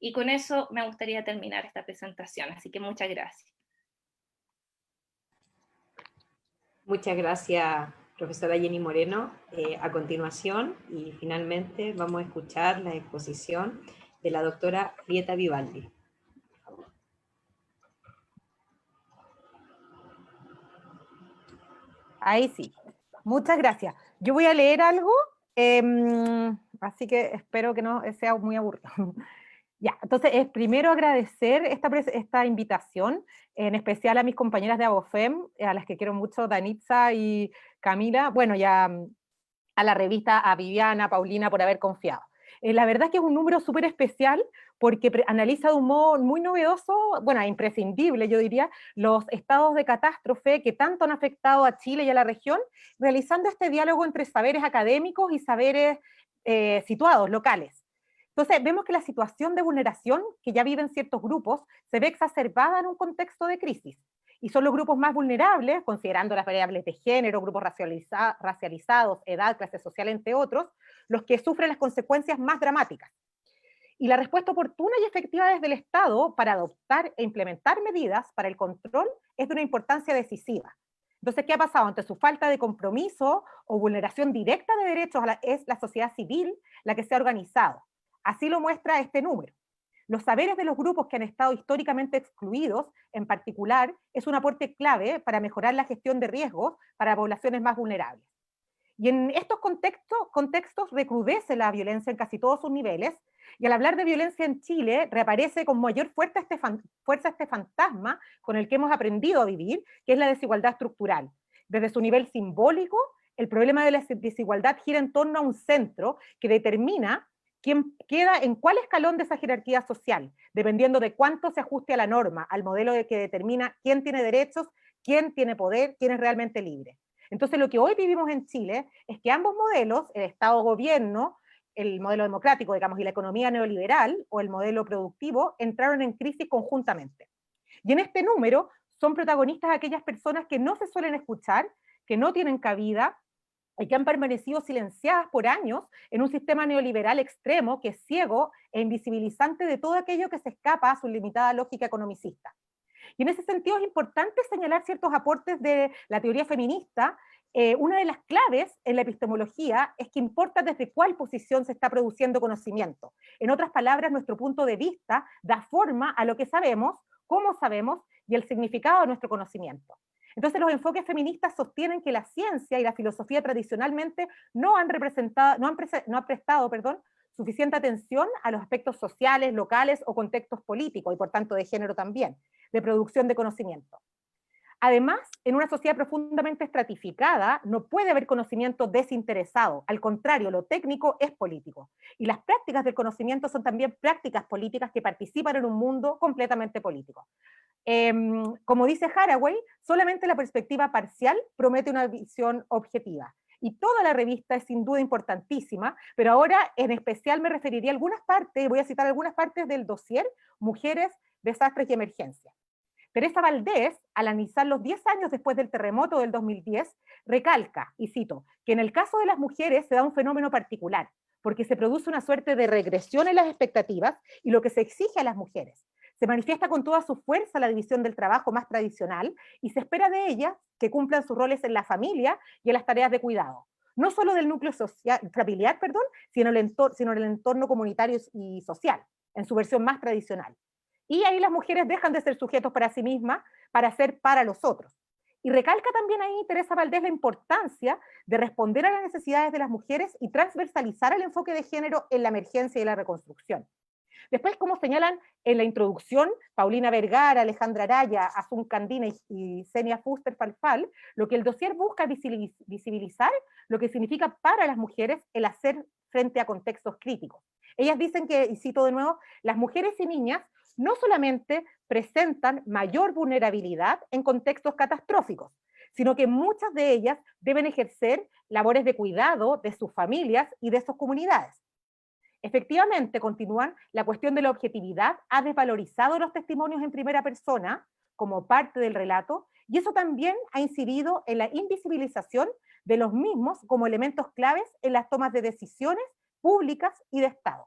Y con eso me gustaría terminar esta presentación, así que muchas gracias. Muchas gracias, profesora Jenny Moreno. A continuación, y finalmente, vamos a escuchar la exposición de la doctora Rieta Vivaldi. Ahí sí. Muchas gracias. Yo voy a leer algo, así que espero que no sea muy aburrido. Ya, entonces es primero agradecer esta invitación, en especial a mis compañeras de Abofem, a las que quiero mucho, Danitza y Camila, bueno, ya a la revista, a Viviana, a Paulina, por haber confiado. La verdad es que es un número súper especial porque analiza de un modo muy novedoso, bueno, imprescindible, yo diría, los estados de catástrofe que tanto han afectado a Chile y a la región, realizando este diálogo entre saberes académicos y saberes situados, locales. Entonces, vemos que la situación de vulneración que ya viven ciertos grupos se ve exacerbada en un contexto de crisis. Y son los grupos más vulnerables, considerando las variables de género, grupos racializados, edad, clase social, entre otros, los que sufren las consecuencias más dramáticas. Y la respuesta oportuna y efectiva desde el Estado para adoptar e implementar medidas para el control es de una importancia decisiva. Entonces, ¿qué ha pasado? Ante su falta de compromiso o vulneración directa de derechos, es la sociedad civil la que se ha organizado. Así lo muestra este número. Los saberes de los grupos que han estado históricamente excluidos, en particular, es un aporte clave para mejorar la gestión de riesgos para poblaciones más vulnerables. Y en estos contextos recrudece la violencia en casi todos sus niveles, y al hablar de violencia en Chile, reaparece con mayor fuerza este fantasma con el que hemos aprendido a vivir, que es la desigualdad estructural. Desde su nivel simbólico, el problema de la desigualdad gira en torno a un centro que determina quién queda en cuál escalón de esa jerarquía social, dependiendo de cuánto se ajuste a la norma, al modelo que determina quién tiene derechos, quién tiene poder, quién es realmente libre. Entonces, lo que hoy vivimos en Chile es que ambos modelos, el Estado-gobierno, el modelo democrático, digamos, y la economía neoliberal, o el modelo productivo, entraron en crisis conjuntamente. Y en este número son protagonistas aquellas personas que no se suelen escuchar, que no tienen cabida, y que han permanecido silenciadas por años en un sistema neoliberal extremo que es ciego e invisibilizante de todo aquello que se escapa a su limitada lógica economicista. Y en ese sentido es importante señalar ciertos aportes de la teoría feminista. Una de las claves en la epistemología es que importa desde cuál posición se está produciendo conocimiento. En otras palabras, nuestro punto de vista da forma a lo que sabemos, cómo sabemos y el significado de nuestro conocimiento. Entonces los enfoques feministas sostienen que la ciencia y la filosofía tradicionalmente no han prestado suficiente atención a los aspectos sociales, locales o contextos políticos, y por tanto de género también, de producción de conocimiento. Además, en una sociedad profundamente estratificada, no puede haber conocimiento desinteresado. Al contrario, lo técnico es político. Y las prácticas del conocimiento son también prácticas políticas que participan en un mundo completamente político. Como dice Haraway, solamente la perspectiva parcial promete una visión objetiva. Y toda la revista es sin duda importantísima, pero ahora en especial me referiría a algunas partes, voy a citar algunas partes del dossier Mujeres, Desastres y Emergencia. Teresa Valdés, al analizar los 10 años después del terremoto del 2010, recalca, y cito, que en el caso de las mujeres se da un fenómeno particular, porque se produce una suerte de regresión en las expectativas y lo que se exige a las mujeres. Se manifiesta con toda su fuerza la división del trabajo más tradicional y se espera de ellas que cumplan sus roles en la familia y en las tareas de cuidado. No solo del núcleo familiar, sino en el entorno comunitario y social, en su versión más tradicional. Y ahí las mujeres dejan de ser sujetos para sí mismas para ser para los otros. Y recalca también ahí Teresa Valdés la importancia de responder a las necesidades de las mujeres y transversalizar el enfoque de género en la emergencia y la reconstrucción. Después, como señalan en la introducción, Paulina Vergara, Alejandra Araya, Asun Candina y Senia Fuster Falfal, lo que el dossier busca es visibilizar lo que significa para las mujeres el hacer frente a contextos críticos. Ellas dicen que, y cito de nuevo, las mujeres y niñas no solamente presentan mayor vulnerabilidad en contextos catastróficos, sino que muchas de ellas deben ejercer labores de cuidado de sus familias y de sus comunidades. Efectivamente, continúan, la cuestión de la objetividad ha desvalorizado los testimonios en primera persona como parte del relato, y eso también ha incidido en la invisibilización de los mismos como elementos claves en las tomas de decisiones públicas y de Estado.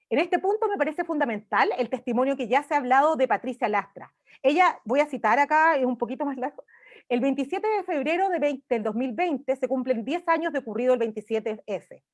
En este punto me parece fundamental el testimonio que ya se ha hablado de Patricia Lastra. Ella, voy a citar acá, es un poquito más largo, el 27 de febrero del 2020 se cumplen 10 años de ocurrido el 27F.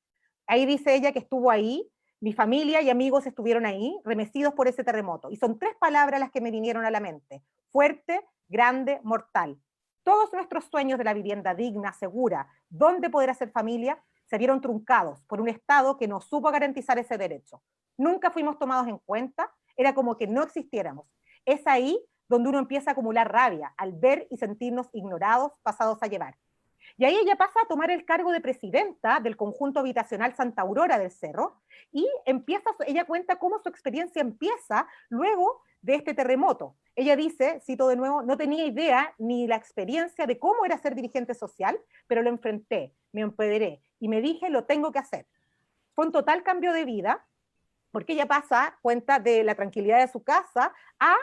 Ahí dice ella que estuvo ahí, mi familia y amigos estuvieron ahí, remecidos por ese terremoto. Y son 3 palabras las que me vinieron a la mente: fuerte, grande, mortal. Todos nuestros sueños de la vivienda digna, segura, donde poder hacer familia, se vieron truncados por un Estado que no supo garantizar ese derecho. Nunca fuimos tomados en cuenta, era como que no existiéramos. Es ahí donde uno empieza a acumular rabia, al ver y sentirnos ignorados, pasados a llevar. Y ahí ella pasa a tomar el cargo de presidenta del conjunto habitacional Santa Aurora del Cerro, y ella cuenta cómo su experiencia empieza luego de este terremoto. Ella dice, cito de nuevo, no tenía idea ni la experiencia de cómo era ser dirigente social, pero lo enfrenté, me empoderé y me dije, lo tengo que hacer. Fue un total cambio de vida, porque ella pasa cuenta de la tranquilidad de su casa a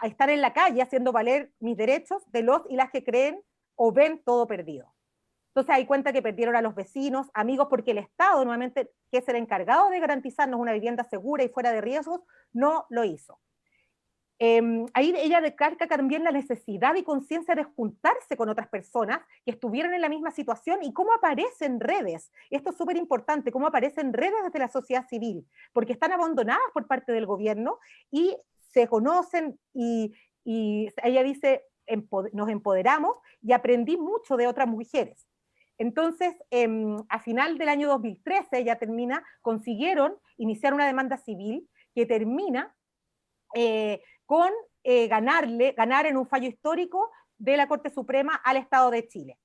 estar en la calle haciendo valer mis derechos de los y las que creen o ven todo perdido. Entonces hay cuenta que perdieron a los vecinos, amigos, porque el Estado, nuevamente, que es el encargado de garantizarnos una vivienda segura y fuera de riesgos, no lo hizo. Ahí ella recalca también la necesidad y conciencia de juntarse con otras personas que estuvieran en la misma situación y cómo aparecen redes. Esto es súper importante, cómo aparecen redes desde la sociedad civil, porque están abandonadas por parte del gobierno y se conocen y ella dice, nos empoderamos y aprendí mucho de otras mujeres. Entonces, a final del año 2013, ella consiguieron iniciar una demanda civil que termina con ganar en un fallo histórico de la Corte Suprema al Estado de Chile.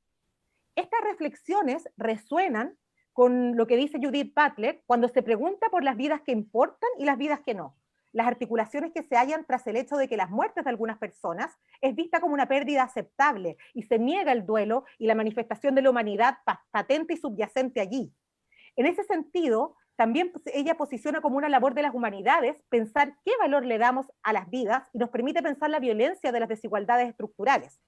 Estas reflexiones resuenan con lo que dice Judith Butler cuando se pregunta por las vidas que importan y las vidas que no. Las articulaciones que se hallan tras el hecho de que las muertes de algunas personas es vista como una pérdida aceptable y se niega el duelo y la manifestación de la humanidad patente y subyacente allí. En ese sentido, también ella posiciona como una labor de las humanidades pensar qué valor le damos a las vidas y nos permite pensar la violencia de las desigualdades estructurales.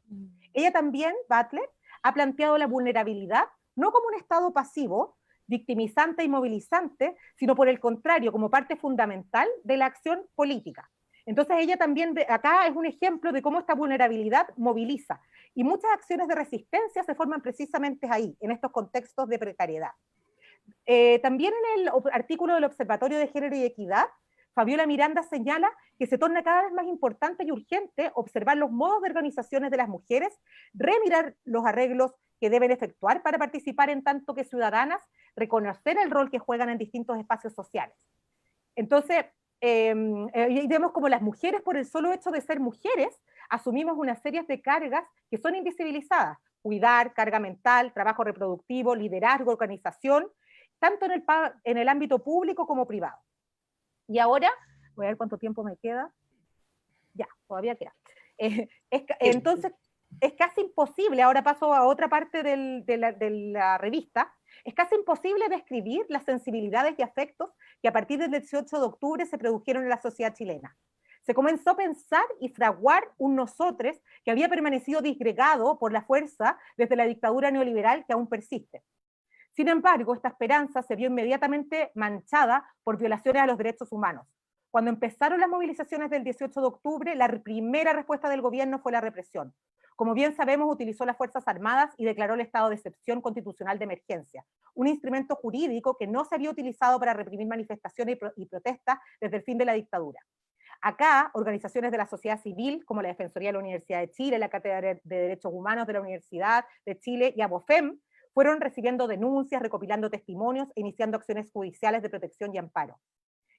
Ella también, Butler, ha planteado la vulnerabilidad no como un estado pasivo, victimizante y movilizante, sino por el contrario, como parte fundamental de la acción política. Entonces ella también, acá es un ejemplo de cómo esta vulnerabilidad moviliza, y muchas acciones de resistencia se forman precisamente ahí, en estos contextos de precariedad. También en el artículo del Observatorio de Género y Equidad, Fabiola Miranda señala que se torna cada vez más importante y urgente observar los modos de organizaciones de las mujeres, remirar los arreglos que deben efectuar para participar en tanto que ciudadanas, reconocer el rol que juegan en distintos espacios sociales. Entonces, vemos como las mujeres, por el solo hecho de ser mujeres, asumimos una serie de cargas que son invisibilizadas: cuidar, carga mental, trabajo reproductivo, liderazgo, organización, tanto en el ámbito público como privado. Y ahora, voy a ver cuánto tiempo me queda. Ya, todavía queda. Entonces, es casi imposible, ahora paso a otra parte de la revista, es casi imposible describir las sensibilidades y afectos que a partir del 18 de octubre se produjeron en la sociedad chilena. Se comenzó a pensar y fraguar un nosotros que había permanecido disgregado por la fuerza desde la dictadura neoliberal que aún persiste. Sin embargo, esta esperanza se vio inmediatamente manchada por violaciones a los derechos humanos. Cuando empezaron las movilizaciones del 18 de octubre, la primera respuesta del gobierno fue la represión. Como bien sabemos, utilizó las Fuerzas Armadas y declaró el estado de excepción constitucional de emergencia, un instrumento jurídico que no se había utilizado para reprimir manifestaciones y protestas desde el fin de la dictadura. Acá, organizaciones de la sociedad civil, como la Defensoría de la Universidad de Chile, la Cátedra de Derechos Humanos de la Universidad de Chile y ABOFEM, fueron recibiendo denuncias, recopilando testimonios e iniciando acciones judiciales de protección y amparo.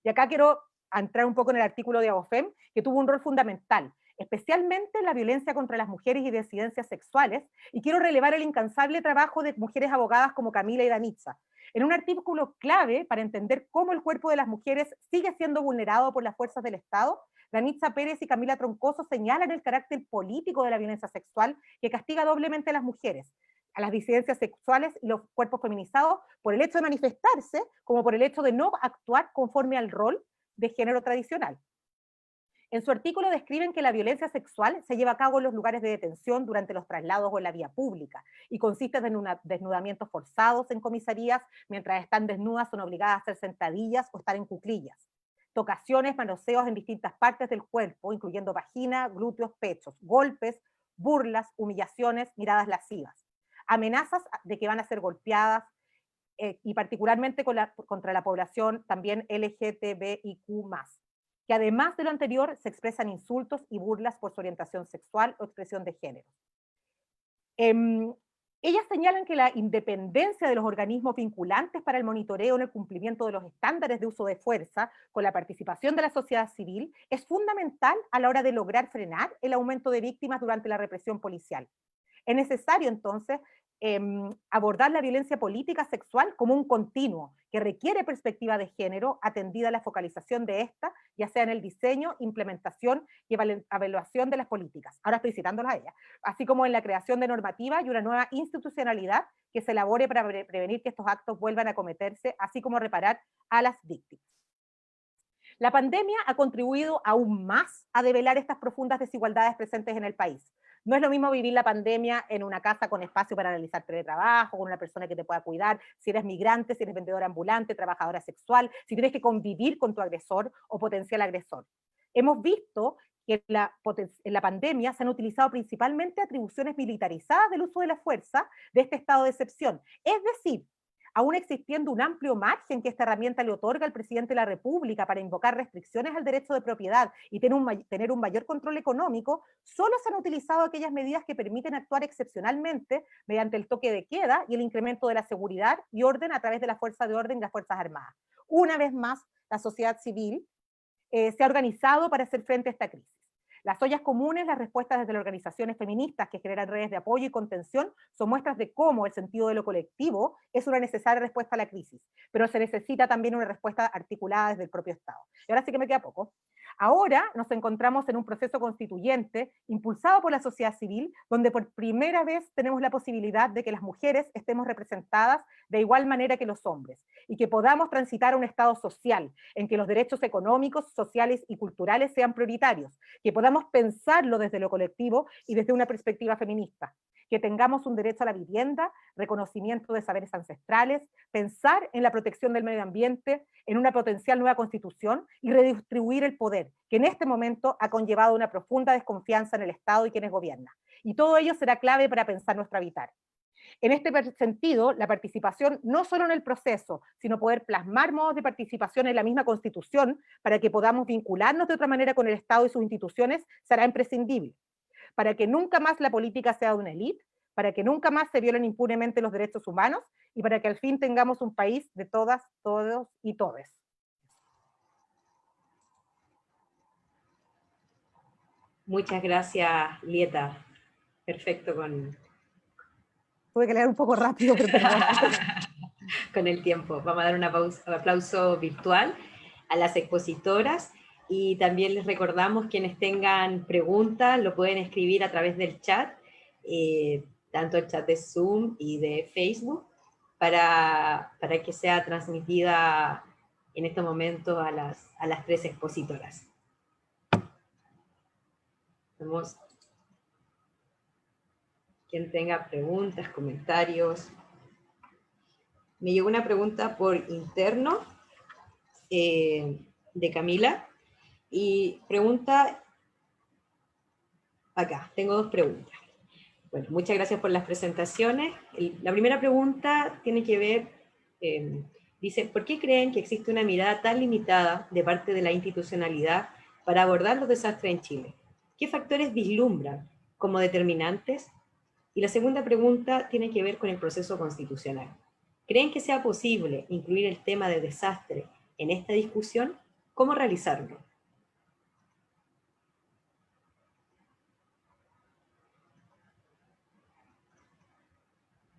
Y acá quiero entrar un poco en el artículo de ABOFEM, que tuvo un rol fundamental, especialmente en la violencia contra las mujeres y disidencias sexuales, y quiero relevar el incansable trabajo de mujeres abogadas como Camila y Danitza, en un artículo clave para entender cómo el cuerpo de las mujeres sigue siendo vulnerado por las fuerzas del Estado. Danitza Pérez y Camila Troncoso señalan el carácter político de la violencia sexual que castiga doblemente a las mujeres, a las disidencias sexuales y los cuerpos feminizados por el hecho de manifestarse, como por el hecho de no actuar conforme al rol de género tradicional. En su artículo describen que la violencia sexual se lleva a cabo en los lugares de detención durante los traslados o en la vía pública y consiste en desnudamientos forzados en comisarías, mientras están desnudas son obligadas a hacer sentadillas o estar en cuclillas. Tocaciones, manoseos en distintas partes del cuerpo, incluyendo vagina, glúteos, pechos, golpes, burlas, humillaciones, miradas lascivas. Amenazas de que van a ser golpeadas, y particularmente contra la población también LGTBIQ+, que además de lo anterior se expresan insultos y burlas por su orientación sexual o expresión de género. Ellas señalan que la independencia de los organismos vinculantes para el monitoreo en el cumplimiento de los estándares de uso de fuerza, con la participación de la sociedad civil, es fundamental a la hora de lograr frenar el aumento de víctimas durante la represión policial. Es necesario, entonces, abordar la violencia política sexual como un continuo que requiere perspectiva de género atendida a la focalización de esta, ya sea en el diseño, implementación y evaluación de las políticas. Ahora estoy citándolas a ella. Así como en la creación de normativa y una nueva institucionalidad que se elabore para prevenir que estos actos vuelvan a cometerse, así como reparar a las víctimas. La pandemia ha contribuido aún más a develar estas profundas desigualdades presentes en el país. No es lo mismo vivir la pandemia en una casa con espacio para realizar teletrabajo, con una persona que te pueda cuidar, si eres migrante, si eres vendedora ambulante, trabajadora sexual, si tienes que convivir con tu agresor o potencial agresor. Hemos visto que en la pandemia se han utilizado principalmente atribuciones militarizadas del uso de la fuerza de este estado de excepción. Es decir, aún existiendo un amplio margen que esta herramienta le otorga al presidente de la República para invocar restricciones al derecho de propiedad y tener un mayor control económico, solo se han utilizado aquellas medidas que permiten actuar excepcionalmente mediante el toque de queda y el incremento de la seguridad y orden a través de la fuerza de orden y las Fuerzas Armadas. Una vez más, la sociedad civil se ha organizado para hacer frente a esta crisis. Las ollas comunes, las respuestas desde las organizaciones feministas que generan redes de apoyo y contención son muestras de cómo el sentido de lo colectivo es una necesaria respuesta a la crisis, pero se necesita también una respuesta articulada desde el propio Estado. Y ahora sí que me queda poco. Ahora nos encontramos en un proceso constituyente impulsado por la sociedad civil, donde por primera vez tenemos la posibilidad de que las mujeres estemos representadas de igual manera que los hombres y que podamos transitar a un Estado social en que los derechos económicos, sociales y culturales sean prioritarios, que podamos pensarlo desde lo colectivo y desde una perspectiva feminista, que tengamos un derecho a la vivienda, reconocimiento de saberes ancestrales, pensar en la protección del medio ambiente, en una potencial nueva constitución y redistribuir el poder, que en este momento ha conllevado una profunda desconfianza en el Estado y quienes gobiernan. Y todo ello será clave para pensar nuestro habitar. En este sentido, la participación no solo en el proceso, sino poder plasmar modos de participación en la misma Constitución para que podamos vincularnos de otra manera con el Estado y sus instituciones, será imprescindible. Para que nunca más la política sea de una élite, para que nunca más se violen impunemente los derechos humanos y para que al fin tengamos un país de todas, todos y todes. Muchas gracias, Lieta. Perfecto Tuve que leer un poco rápido, pero con el tiempo. Vamos a dar un aplauso virtual a las expositoras y también les recordamos quienes tengan preguntas lo pueden escribir a través del chat, tanto el chat de Zoom y de Facebook, para que sea transmitida en estos momentos a las tres expositoras. Vamos. Quien tenga preguntas, comentarios. Me llegó una pregunta por interno de Camila y pregunta acá, tengo dos preguntas. Bueno, muchas gracias por las presentaciones. La primera pregunta tiene que ver, dice, ¿por qué creen que existe una mirada tan limitada de parte de la institucionalidad para abordar los desastres en Chile? ¿Qué factores vislumbran como determinantes? Y la segunda pregunta tiene que ver con el proceso constitucional. ¿Creen que sea posible incluir el tema de desastre en esta discusión? ¿Cómo realizarlo?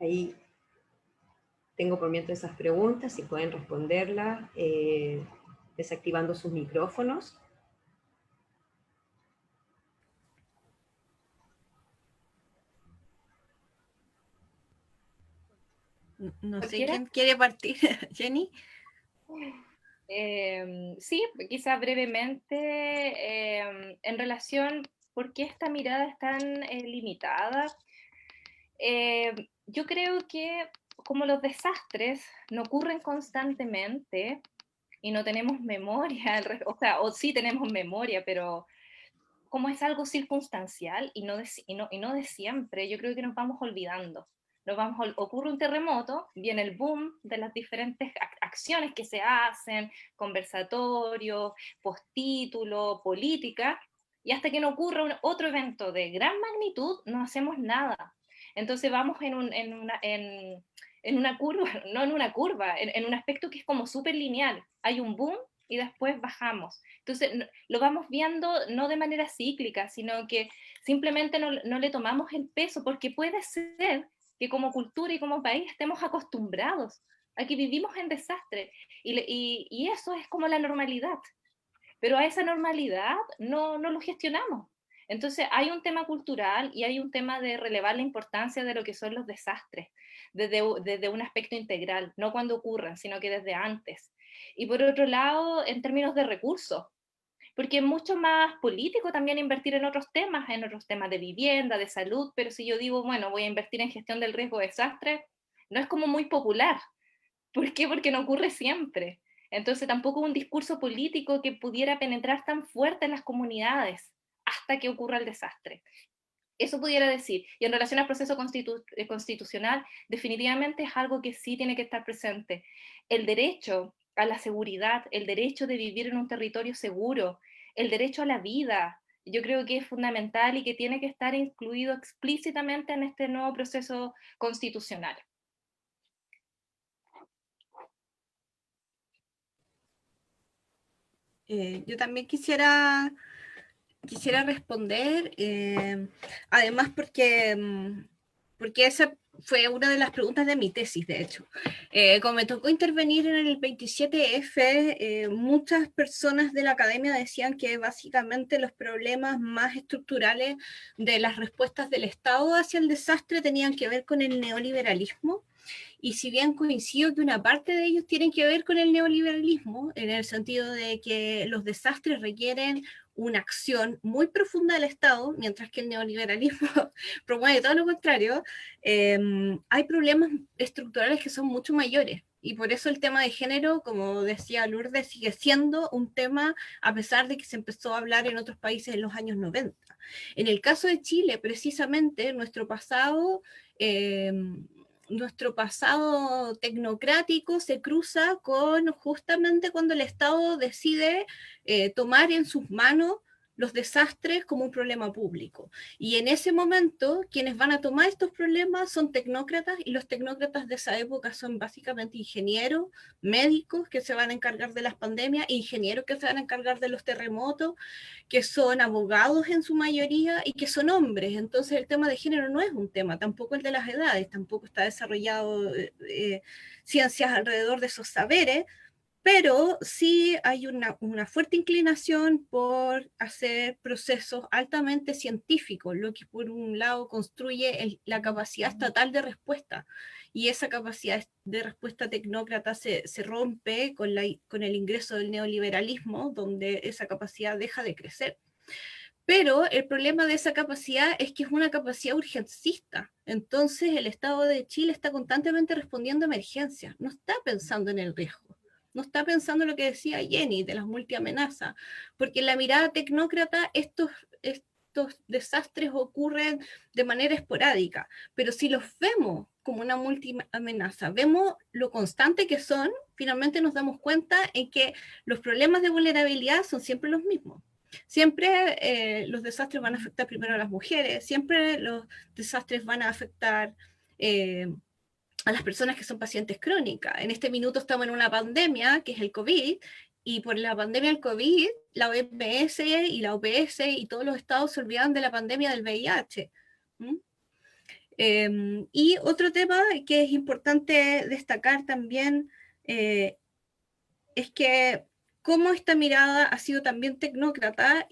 Ahí tengo por mientras esas preguntas, si pueden responderlas, desactivando sus micrófonos. No sé quién quiere partir, Jenny. Sí, quizás brevemente, en relación, ¿por qué esta mirada es tan limitada? Yo creo que como los desastres no ocurren constantemente y no tenemos memoria, o sí tenemos memoria, pero como es algo circunstancial y no de siempre, yo creo que nos vamos olvidando. Ocurre un terremoto, viene el boom de las diferentes acciones que se hacen, conversatorios, postítulo, política, y hasta que no ocurra otro evento de gran magnitud, no hacemos nada. Entonces vamos en una curva, no en una curva, en un aspecto que es como súper lineal. Hay un boom y después bajamos. Entonces lo vamos viendo no de manera cíclica, sino que simplemente no le tomamos el peso, porque puede ser que como cultura y como país estemos acostumbrados a que vivimos en desastre, y eso es como la normalidad, pero a esa normalidad no lo gestionamos. Entonces hay un tema cultural y hay un tema de relevar la importancia de lo que son los desastres, desde un aspecto integral, no cuando ocurran, sino que desde antes. Y por otro lado, en términos de recursos, porque es mucho más político también invertir en otros temas de vivienda, de salud, pero si yo digo, bueno, voy a invertir en gestión del riesgo de desastre, no es como muy popular. ¿Por qué? Porque no ocurre siempre. Entonces tampoco un discurso político que pudiera penetrar tan fuerte en las comunidades hasta que ocurra el desastre. Eso pudiera decir. Y en relación al proceso constitucional, definitivamente es algo que sí tiene que estar presente. El derecho a la seguridad, el derecho de vivir en un territorio seguro, el derecho a la vida, yo creo que es fundamental y que tiene que estar incluido explícitamente en este nuevo proceso constitucional. Yo también quisiera responder, además porque esa fue una de las preguntas de mi tesis, de hecho. Como me tocó intervenir en el 27F, muchas personas de la academia decían que básicamente los problemas más estructurales de las respuestas del Estado hacia el desastre tenían que ver con el neoliberalismo. Y si bien coincido que una parte de ellos tienen que ver con el neoliberalismo, en el sentido de que los desastres requieren una acción muy profunda del Estado, mientras que el neoliberalismo promueve todo lo contrario, hay problemas estructurales que son mucho mayores. Y por eso el tema de género, como decía Lourdes, sigue siendo un tema a pesar de que se empezó a hablar en otros países en los años 90. En el caso de Chile, precisamente, nuestro pasado tecnocrático se cruza con justamente cuando el Estado decide tomar en sus manos los desastres como un problema público. Y en ese momento, quienes van a tomar estos problemas son tecnócratas, y los tecnócratas de esa época son básicamente ingenieros, médicos que se van a encargar de las pandemias, ingenieros que se van a encargar de los terremotos, que son abogados en su mayoría y que son hombres. Entonces el tema de género no es un tema, tampoco el de las edades, tampoco está desarrollado ciencias alrededor de esos saberes, pero sí hay una fuerte inclinación por hacer procesos altamente científicos, lo que por un lado construye la capacidad estatal de respuesta, y esa capacidad de respuesta tecnócrata se rompe con el ingreso del neoliberalismo, donde esa capacidad deja de crecer. Pero el problema de esa capacidad es que es una capacidad urgencista. Entonces el Estado de Chile está constantemente respondiendo a emergencias, no está pensando en el riesgo. No está pensando en lo que decía Jenny de las multiamenazas, porque en la mirada tecnócrata estos desastres ocurren de manera esporádica, pero si los vemos como una multiamenaza, vemos lo constante que son, finalmente nos damos cuenta en que los problemas de vulnerabilidad son siempre los mismos. Siempre los desastres van a afectar primero a las mujeres, siempre los desastres van a afectar a las personas que son pacientes crónicas. En este minuto estamos en una pandemia, que es el COVID, y por la pandemia del COVID, la OMS y la OPS y todos los estados se olvidaron de la pandemia del VIH. Y otro tema que es importante destacar también es que como esta mirada ha sido también tecnócrata,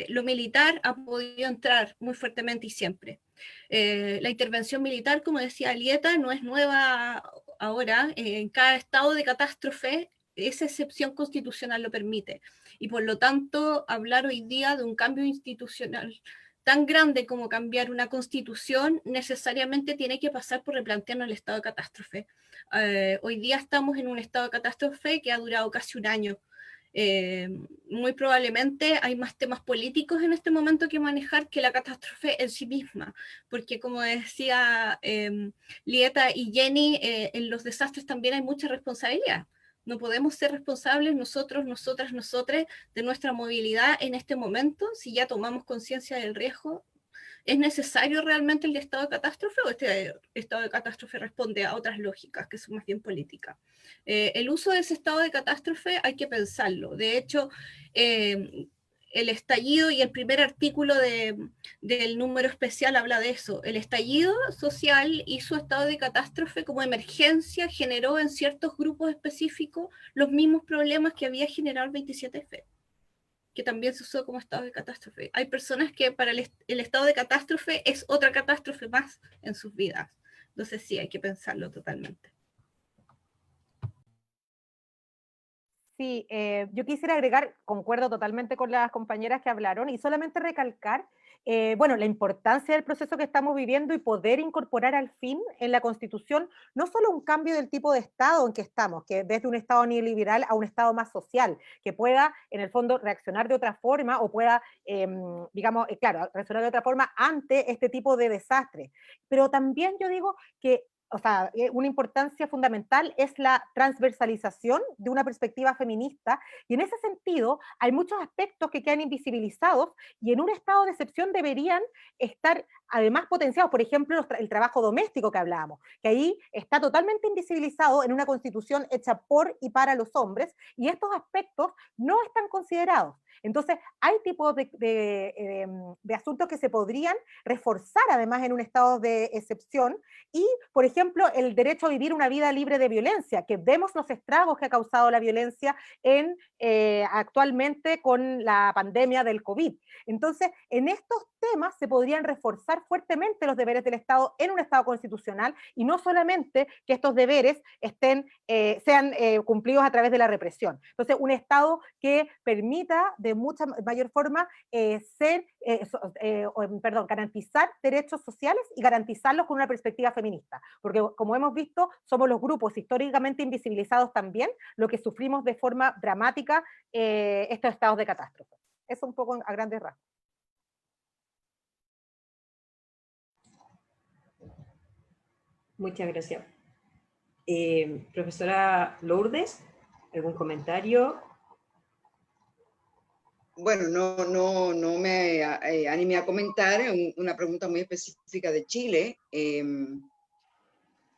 lo militar ha podido entrar muy fuertemente y siempre. La intervención militar, como decía Alieta, no es nueva ahora. En cada estado de catástrofe, esa excepción constitucional lo permite. Y por lo tanto, hablar hoy día de un cambio institucional tan grande como cambiar una constitución necesariamente tiene que pasar por replantearnos el estado de catástrofe. Hoy día estamos en un estado de catástrofe que ha durado casi un año. Muy probablemente hay más temas políticos en este momento que manejar que la catástrofe en sí misma, porque como decía Lieta y Jenny, en los desastres también hay mucha responsabilidad. No podemos ser responsables nosotros, nosotras, nosotres de nuestra movilidad en este momento si ya tomamos conciencia del riesgo. ¿Es necesario realmente el estado de catástrofe o este estado de catástrofe responde a otras lógicas que son más bien políticas? El uso de ese estado de catástrofe hay que pensarlo. De hecho, el estallido y el primer artículo del número especial habla de eso. El estallido social y su estado de catástrofe como emergencia generó en ciertos grupos específicos los mismos problemas que había generado el 27F, que también se usó como estado de catástrofe. Hay personas que para el estado de catástrofe es otra catástrofe más en sus vidas. Entonces sí, hay que pensarlo totalmente. Sí, yo quisiera agregar, concuerdo totalmente con las compañeras que hablaron, y solamente recalcar, bueno, la importancia del proceso que estamos viviendo y poder incorporar al fin en la Constitución no solo un cambio del tipo de Estado en que estamos, que desde un Estado neoliberal a un Estado más social, que pueda, en el fondo, reaccionar de otra forma o pueda, digamos, claro, reaccionar de otra forma ante este tipo de desastres. Pero también yo digo que o sea, una importancia fundamental es la transversalización de una perspectiva feminista, y en ese sentido hay muchos aspectos que quedan invisibilizados y en un estado de excepción deberían estar además potenciados. Por ejemplo, el trabajo doméstico que hablábamos, que ahí está totalmente invisibilizado en una constitución hecha por y para los hombres, y estos aspectos no están considerados. Entonces, hay tipos de asuntos que se podrían reforzar además en un estado de excepción, y, por ejemplo, el derecho a vivir una vida libre de violencia, que vemos los estragos que ha causado la violencia actualmente con la pandemia del COVID. Entonces, en estos temas se podrían reforzar fuertemente los deberes del Estado en un Estado constitucional, y no solamente que estos deberes sean cumplidos a través de la represión. Entonces, un Estado que permita de mucha mayor forma garantizar derechos sociales y garantizarlos con una perspectiva feminista, porque como hemos visto, somos los grupos históricamente invisibilizados también, lo que sufrimos de forma dramática estos estados de catástrofe. Eso un poco a grandes rasgos. Muchas gracias. Profesora Lourdes, ¿algún comentario? Bueno, no me animé a comentar una pregunta muy específica de Chile,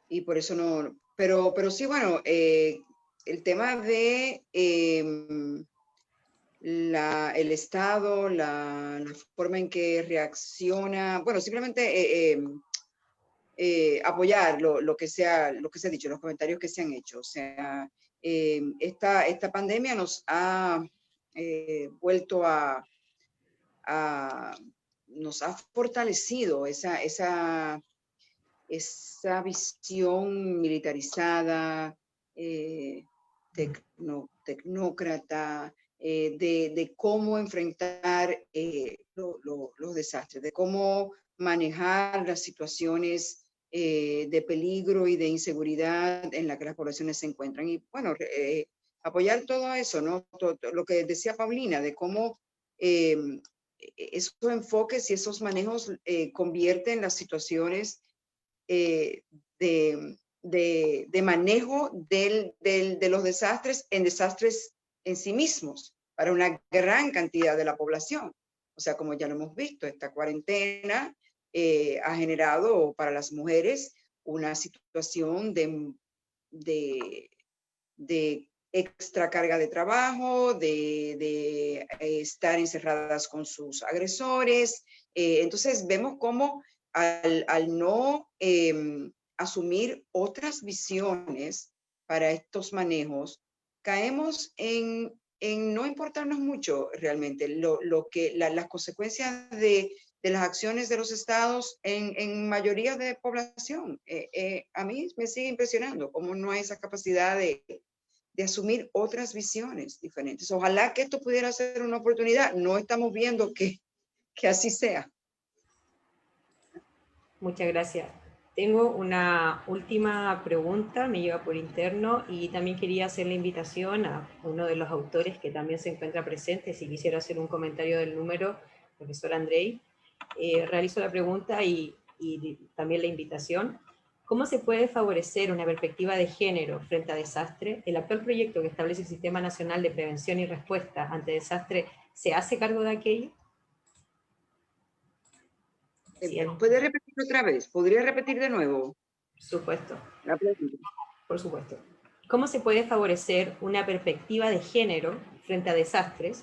y por eso no, pero sí, bueno, el tema de el Estado, la forma en que reacciona, bueno, simplemente apoyar lo que se ha dicho, los comentarios que se han hecho. O sea, esta pandemia nos ha vuelto nos ha fortalecido esa visión militarizada, tecnócrata, de cómo enfrentar los desastres, de cómo manejar las situaciones de peligro y de inseguridad en la que las poblaciones se encuentran. Y bueno, apoyar todo eso, ¿no? Todo lo que decía Paulina, de cómo esos enfoques y esos manejos convierten las situaciones de manejo de los desastres en desastres en sí mismos para una gran cantidad de la población. O sea, como ya lo hemos visto, esta cuarentena ha generado para las mujeres una situación de extra carga de trabajo, de estar encerradas con sus agresores. Entonces vemos cómo al no asumir otras visiones para estos manejos, caemos en no importarnos mucho realmente las consecuencias de las acciones de los estados en mayoría de población. A mí me sigue impresionando cómo no hay esa capacidad de asumir otras visiones diferentes. Ojalá que esto pudiera ser una oportunidad. No estamos viendo que así sea. Muchas gracias. Tengo una última pregunta, me llega por interno, y también quería hacer la invitación a uno de los autores que también se encuentra presente, si quisiera hacer un comentario del número, profesor Andrei. Realizo la pregunta y también la invitación. ¿Cómo se puede favorecer una perspectiva de género frente a desastre? El actual proyecto que establece el Sistema Nacional de Prevención y Respuesta ante Desastre, ¿se hace cargo de aquello? ¿Puede repetir otra vez? ¿Podría repetir de nuevo? Por supuesto. La pregunta. Por supuesto. ¿Cómo se puede favorecer una perspectiva de género frente a desastres?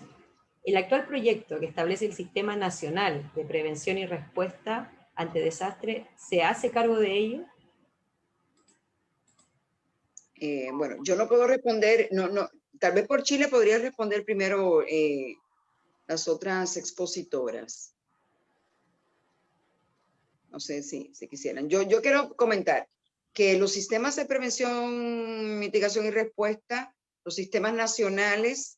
El actual proyecto que establece el Sistema Nacional de Prevención y Respuesta ante Desastres, ¿se hace cargo de ello? Bueno, yo no puedo responder, tal vez por Chile podría responder primero las otras expositoras. No sé si quisieran. Yo quiero comentar que los sistemas de prevención, mitigación y respuesta, los sistemas nacionales,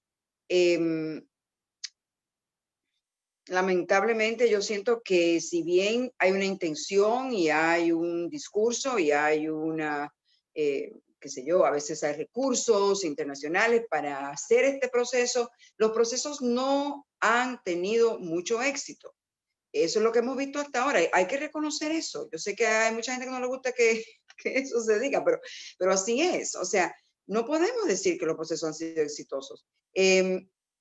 lamentablemente yo siento que si bien hay una intención y hay un discurso y hay una, qué sé yo, a veces hay recursos internacionales para hacer este proceso, los procesos no han tenido mucho éxito. Eso es lo que hemos visto hasta ahora. Hay que reconocer eso. Yo sé que hay mucha gente que no le gusta que eso se diga, pero así es. O sea, no podemos decir que los procesos han sido exitosos.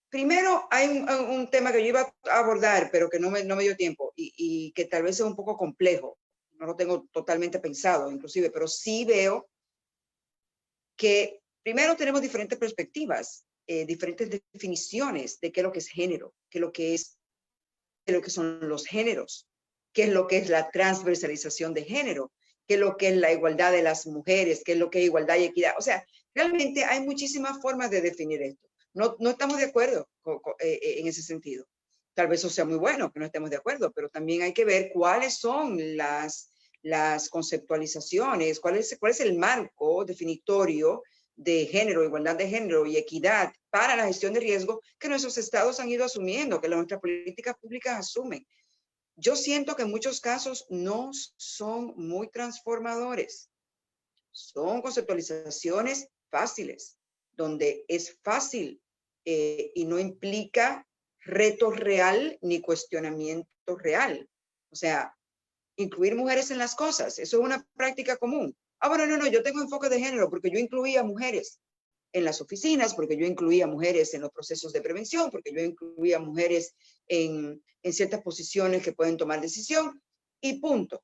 Primero, hay un tema que yo iba a abordar, pero que no me dio tiempo y que tal vez es un poco complejo. No lo tengo totalmente pensado, inclusive, pero sí veo que primero tenemos diferentes perspectivas, diferentes definiciones de qué es lo que es género, qué es lo que es lo que son los géneros, qué es lo que es la transversalización de género, qué es lo que es la igualdad de las mujeres, qué es lo que es igualdad y equidad. O sea, realmente hay muchísimas formas de definir esto. No estamos de acuerdo en ese sentido. Tal vez eso sea muy bueno que no estemos de acuerdo, pero también hay que ver cuáles son las conceptualizaciones, cuál es el marco definitorio de género, igualdad de género y equidad para la gestión de riesgo que nuestros estados han ido asumiendo, que nuestras políticas públicas asumen. Yo siento que en muchos casos no son muy transformadores. Son conceptualizaciones fáciles, donde es fácil y no implica reto real ni cuestionamiento real. O sea, incluir mujeres en las cosas, eso es una práctica común. Ah, bueno, no, yo tengo enfoque de género porque yo incluía mujeres en las oficinas, porque yo incluía mujeres en los procesos de prevención, porque yo incluía mujeres en ciertas posiciones que pueden tomar decisión y punto.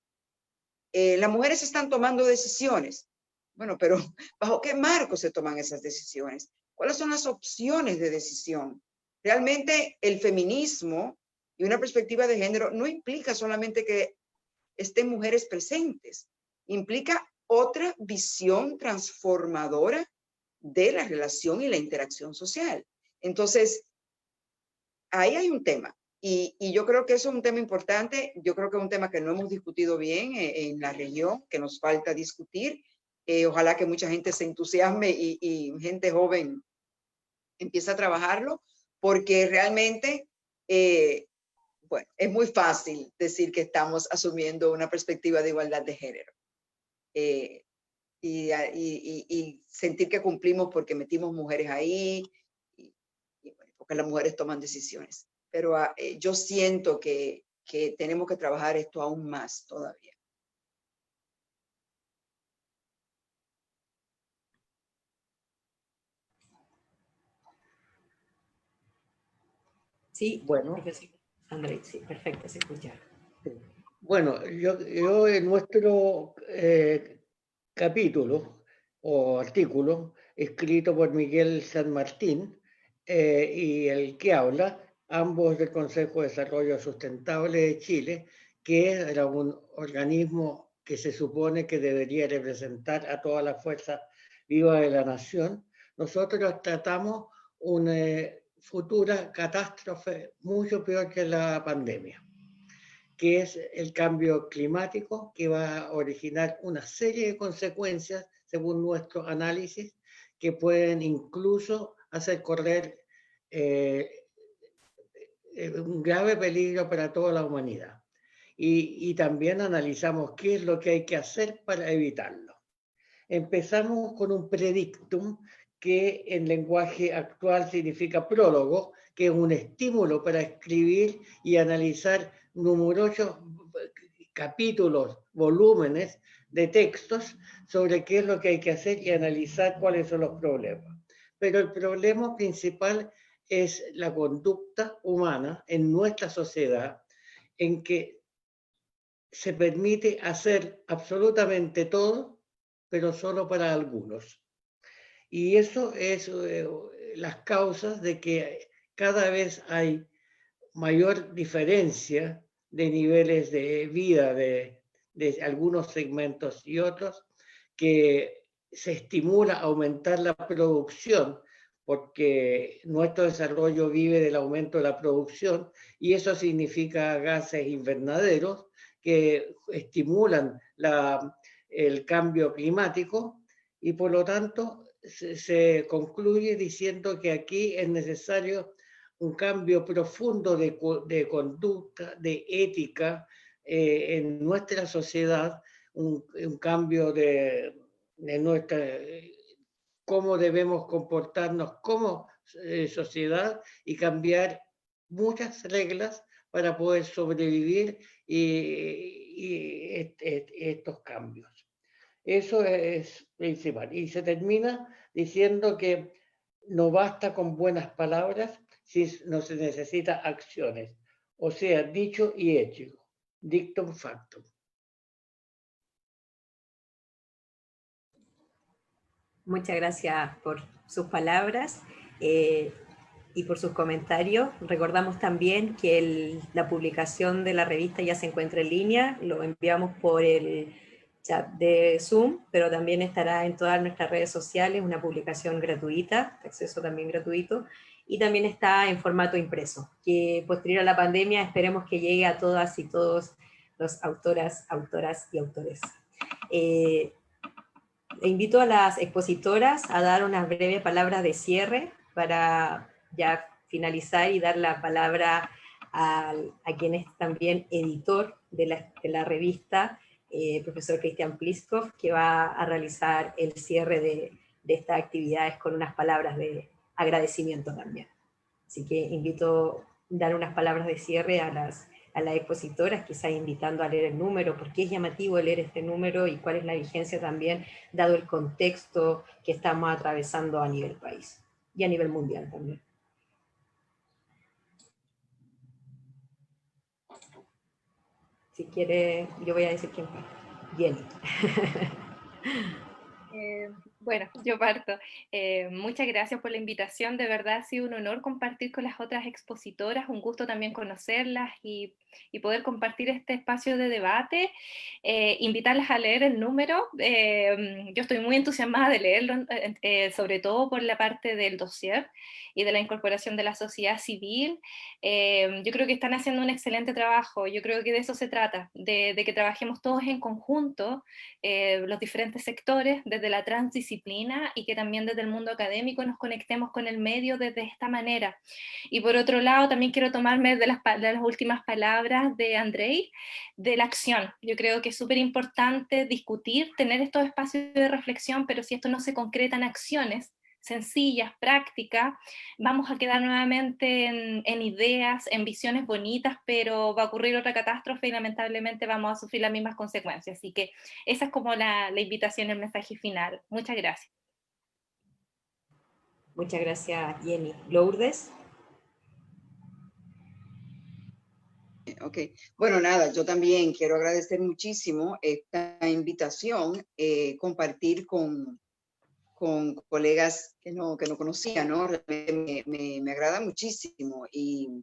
Las mujeres están tomando decisiones. Bueno, pero ¿bajo qué marco se toman esas decisiones? ¿Cuáles son las opciones de decisión? Realmente el feminismo y una perspectiva de género no implica solamente que estén mujeres presentes, implica otra visión transformadora de la relación y la interacción social. Entonces, ahí hay un tema. Y yo creo que eso es un tema importante. Yo creo que es un tema que no hemos discutido bien en la región, que nos falta discutir. Ojalá que mucha gente se entusiasme y gente joven empiece a trabajarlo, porque realmente, bueno, es muy fácil decir que estamos asumiendo una perspectiva de igualdad de género. Y sentir que cumplimos porque metimos mujeres ahí, y porque las mujeres toman decisiones. Pero yo siento que tenemos que trabajar esto aún más todavía. Sí, Bueno, profesor Andrés, sí, perfecto, se escucha. bueno, yo en nuestro capítulo o artículo escrito por Miguel San Martín y el que habla, ambos del Consejo de Desarrollo Sustentable de Chile, que era un organismo que se supone que debería representar a toda la fuerza viva de la nación, nosotros tratamos una futura catástrofe mucho peor que la pandemia, que es el cambio climático, que va a originar una serie de consecuencias, según nuestro análisis, que pueden incluso hacer correr un grave peligro para toda la humanidad. Y también analizamos qué es lo que hay que hacer para evitarlo. Empezamos con un predictum que en lenguaje actual significa prólogo, que es un estímulo para escribir y analizar numerosos capítulos, volúmenes de textos sobre qué es lo que hay que hacer y analizar cuáles son los problemas. Pero el problema principal es la conducta humana en nuestra sociedad, en que se permite hacer absolutamente todo, pero solo para algunos. Y eso es las causas de que cada vez hay mayor diferencia de niveles de vida de algunos segmentos y otros, que se estimula aumentar la producción, porque nuestro desarrollo vive del aumento de la producción, y eso significa gases invernaderos que estimulan el cambio climático, y por lo tanto se concluye diciendo que aquí es necesario un cambio profundo de conducta, de ética en nuestra sociedad, un cambio de nuestra, cómo debemos comportarnos como sociedad, y cambiar muchas reglas para poder sobrevivir estos cambios. Eso es principal. Y se termina diciendo que no basta con buenas palabras, si no se necesita acciones. O sea, dicho y hecho. Dictum factum. Muchas gracias por sus palabras y por sus comentarios. Recordamos también que la publicación de la revista ya se encuentra en línea, lo enviamos por el chat de Zoom, pero también estará en todas nuestras redes sociales, una publicación gratuita, de acceso también gratuito, y también está en formato impreso, que posterior a la pandemia esperemos que llegue a todas y todos los autoras y autores. Le invito a las expositoras a dar unas breves palabras de cierre para ya finalizar y dar la palabra a quien es también editor de la revista, profesor Cristian Pliskov, que va a realizar el cierre de estas actividades con unas palabras de agradecimiento también. Así que invito a dar unas palabras de cierre a las expositoras, quizás invitando a leer el número, porque es llamativo leer este número y cuál es la vigencia también, dado el contexto que estamos atravesando a nivel país y a nivel mundial también. Si quiere, yo voy a decir quién fue. Jenny. Bueno, yo parto. Muchas gracias por la invitación, de verdad ha sido un honor compartir con las otras expositoras, un gusto también conocerlas y poder compartir este espacio de debate, invitarlas a leer el número. Yo estoy muy entusiasmada de leerlo, sobre todo por la parte del dossier y de la incorporación de la sociedad civil. Yo creo que están haciendo un excelente trabajo, yo creo que de eso se trata, de que trabajemos todos en conjunto, los diferentes sectores, desde la transdisciplina, y que también desde el mundo académico nos conectemos con el medio desde esta manera. Y por otro lado, también quiero tomarme de las últimas palabras de Andrei, de la acción. Yo creo que es súper importante discutir, tener estos espacios de reflexión, pero si esto no se concreta en acciones sencillas, prácticas, vamos a quedar nuevamente en ideas, en visiones bonitas, pero va a ocurrir otra catástrofe y lamentablemente vamos a sufrir las mismas consecuencias. Así que esa es como la invitación, el mensaje final. Muchas gracias. Muchas gracias, Jenny. Lourdes. Ok, bueno, nada, yo también quiero agradecer muchísimo esta invitación, compartir con colegas que no conocía, ¿no? Realmente me agrada muchísimo, y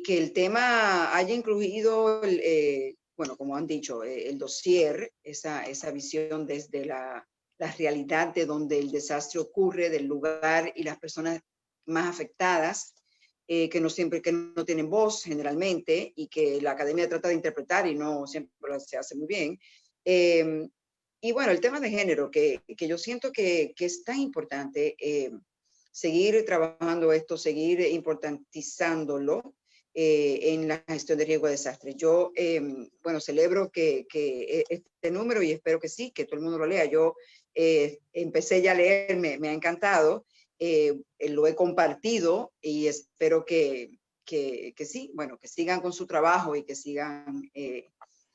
que el tema haya incluido, bueno, como han dicho, el dossier, esa visión desde la realidad de donde el desastre ocurre, del lugar y las personas más afectadas, que no tienen voz generalmente, y que la academia trata de interpretar y no siempre se hace muy bien. Y bueno, el tema de género, que yo siento que es tan importante seguir trabajando esto, seguir importantizándolo en la gestión de riesgo de desastres. Yo, bueno, celebro que este número, y espero que sí, que todo el mundo lo lea. Yo empecé ya a leer, me ha encantado, lo he compartido y espero que sí, bueno, que sigan con su trabajo y que sigan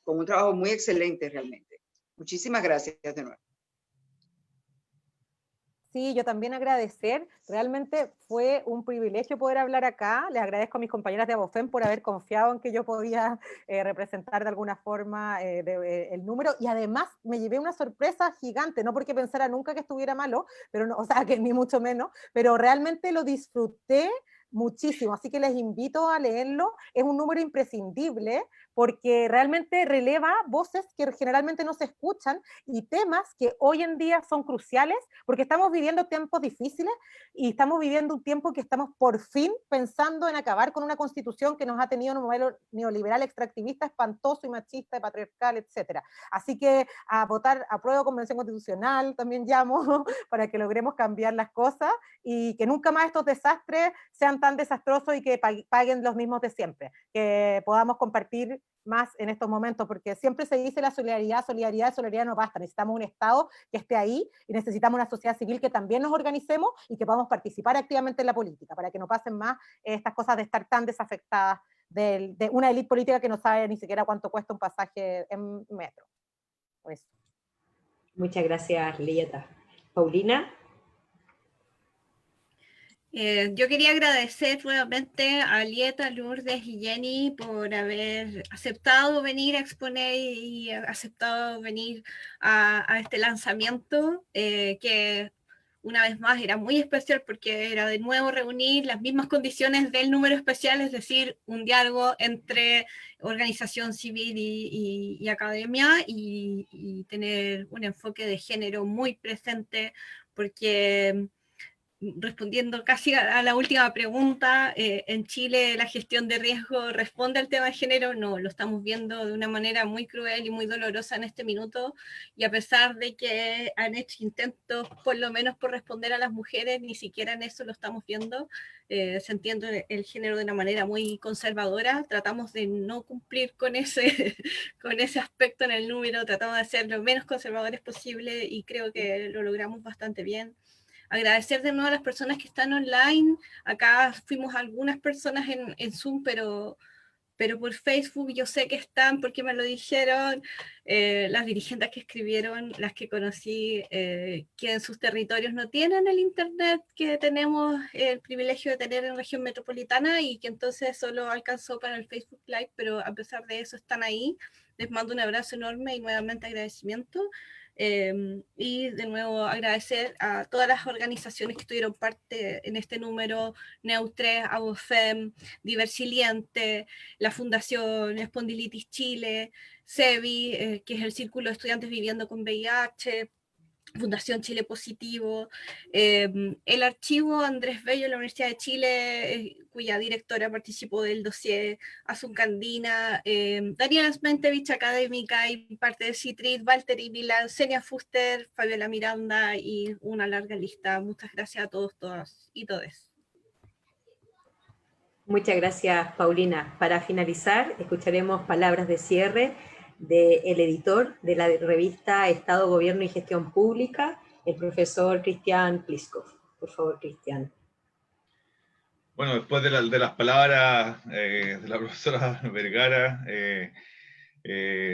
con un trabajo muy excelente realmente. Muchísimas gracias de nuevo. Sí, yo también agradecer, realmente fue un privilegio poder hablar acá, les agradezco a mis compañeras de Abofem por haber confiado en que yo podía representar de alguna forma el número, y además me llevé una sorpresa gigante, no porque pensara nunca que estuviera malo, pero no, o sea, que ni mucho menos, pero realmente lo disfruté muchísimo, así que les invito a leerlo, es un número imprescindible, porque realmente releva voces que generalmente no se escuchan, y temas que hoy en día son cruciales, porque estamos viviendo tiempos difíciles y estamos viviendo un tiempo que estamos por fin pensando en acabar con una constitución que nos ha tenido un modelo neoliberal extractivista espantoso y machista y patriarcal, etcétera. Así que a votar apruebo convención constitucional, también llamo, para que logremos cambiar las cosas y que nunca más estos desastres sean tan desastrosos y que paguen los mismos de siempre, que podamos compartir más en estos momentos, porque siempre se dice la solidaridad, solidaridad, solidaridad no basta, necesitamos un Estado que esté ahí y necesitamos una sociedad civil que también nos organicemos y que podamos participar activamente en la política, para que no pasen más estas cosas de estar tan desafectadas de una élite política que no sabe ni siquiera cuánto cuesta un pasaje en metro. Pues. Muchas gracias, Lieta. Paulina. Yo quería agradecer nuevamente a Lieta, Lourdes y Jenny por haber aceptado venir a exponer y aceptado venir a este lanzamiento, que una vez más era muy especial porque era de nuevo reunir las mismas condiciones del número especial, es decir, un diálogo entre organización civil y academia, y tener un enfoque de género muy presente, porque respondiendo casi a la última pregunta, en Chile la gestión de riesgo responde al tema de género. No, lo estamos viendo de una manera muy cruel y muy dolorosa en este minuto, y a pesar de que han hecho intentos por lo menos por responder a las mujeres, ni siquiera en eso lo estamos viendo. Se entiende el género de una manera muy conservadora, tratamos de no cumplir con con ese aspecto en el número, tratamos de ser lo menos conservadores posible y creo que lo logramos bastante bien. Agradecer de nuevo a las personas que están online. Acá fuimos algunas personas en Zoom, pero por Facebook yo sé que están porque me lo dijeron, las dirigentes que escribieron, las que conocí, que en sus territorios no tienen el internet que tenemos el privilegio de tener en región metropolitana, y que entonces solo alcanzó para el Facebook Live, pero a pesar de eso están ahí. Les mando un abrazo enorme y nuevamente agradecimiento. Y de nuevo agradecer a todas las organizaciones que tuvieron parte en este número: Neutre, Abofem, Diversiliente, la Fundación Espondilitis Chile, CEVI, que es el Círculo de Estudiantes Viviendo con VIH, Fundación Chile Positivo, el archivo Andrés Bello de la Universidad de Chile, cuya directora participó del dossier, Azuncandina, Daniela Smentevich, académica y parte de CITRIT, Walter y Milan, Senia Fuster, Fabiola Miranda y una larga lista. Muchas gracias a todos, todas y todes. Muchas gracias, Paulina. Para finalizar, escucharemos palabras de cierre del editor de la revista Estado, Gobierno y Gestión Pública, el profesor Cristian Pliskov. Por favor, Cristian. Bueno, después de las palabras de la profesora Vergara,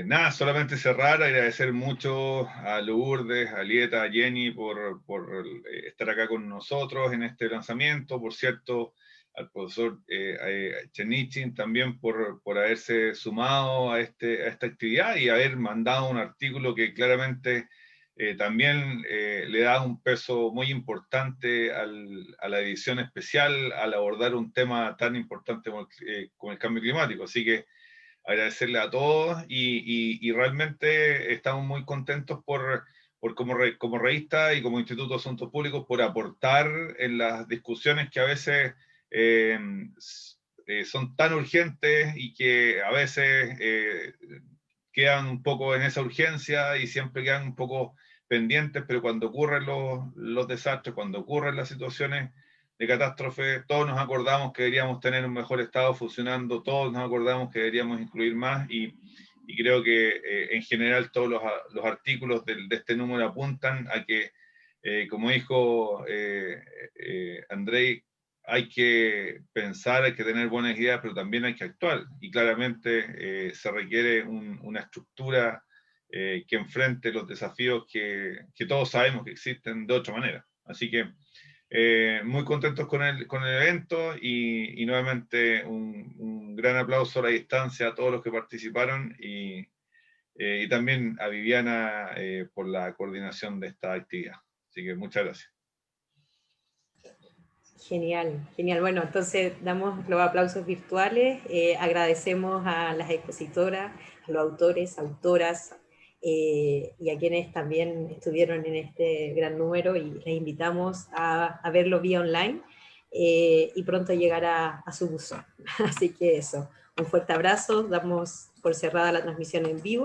nada, solamente cerrar, agradecer mucho a Lourdes, a Lieta, a Jenny por estar acá con nosotros en este lanzamiento. Por cierto, al profesor Chenichin también por haberse sumado a esta actividad y haber mandado un artículo que claramente también le da un peso muy importante a la edición especial al abordar un tema tan importante como el cambio climático. Así que agradecerle a todos y realmente estamos muy contentos por como revista y como Instituto de Asuntos Públicos por aportar en las discusiones que a veces son tan urgentes y que a veces quedan un poco en esa urgencia y siempre quedan un poco pendientes, pero cuando ocurren los desastres, cuando ocurren las situaciones de catástrofe, todos nos acordamos que deberíamos tener un mejor Estado funcionando, todos nos acordamos que deberíamos incluir más y creo que en general todos los artículos de este número apuntan a que, como dijo Andrei, hay que pensar, hay que tener buenas ideas, pero también hay que actuar. Y claramente se requiere una estructura que enfrente los desafíos que todos sabemos que existen de otra manera. Así que muy contentos con el evento y nuevamente un gran aplauso a la distancia a todos los que participaron y también a Viviana por la coordinación de esta actividad. Así que muchas gracias. Genial, genial. Bueno, entonces damos los aplausos virtuales, agradecemos a las expositoras, a los autores, autoras, y a quienes también estuvieron en este gran número, y les invitamos a verlo vía online, y pronto llegará a su buzón. Así que eso, un fuerte abrazo, damos por cerrada la transmisión en vivo.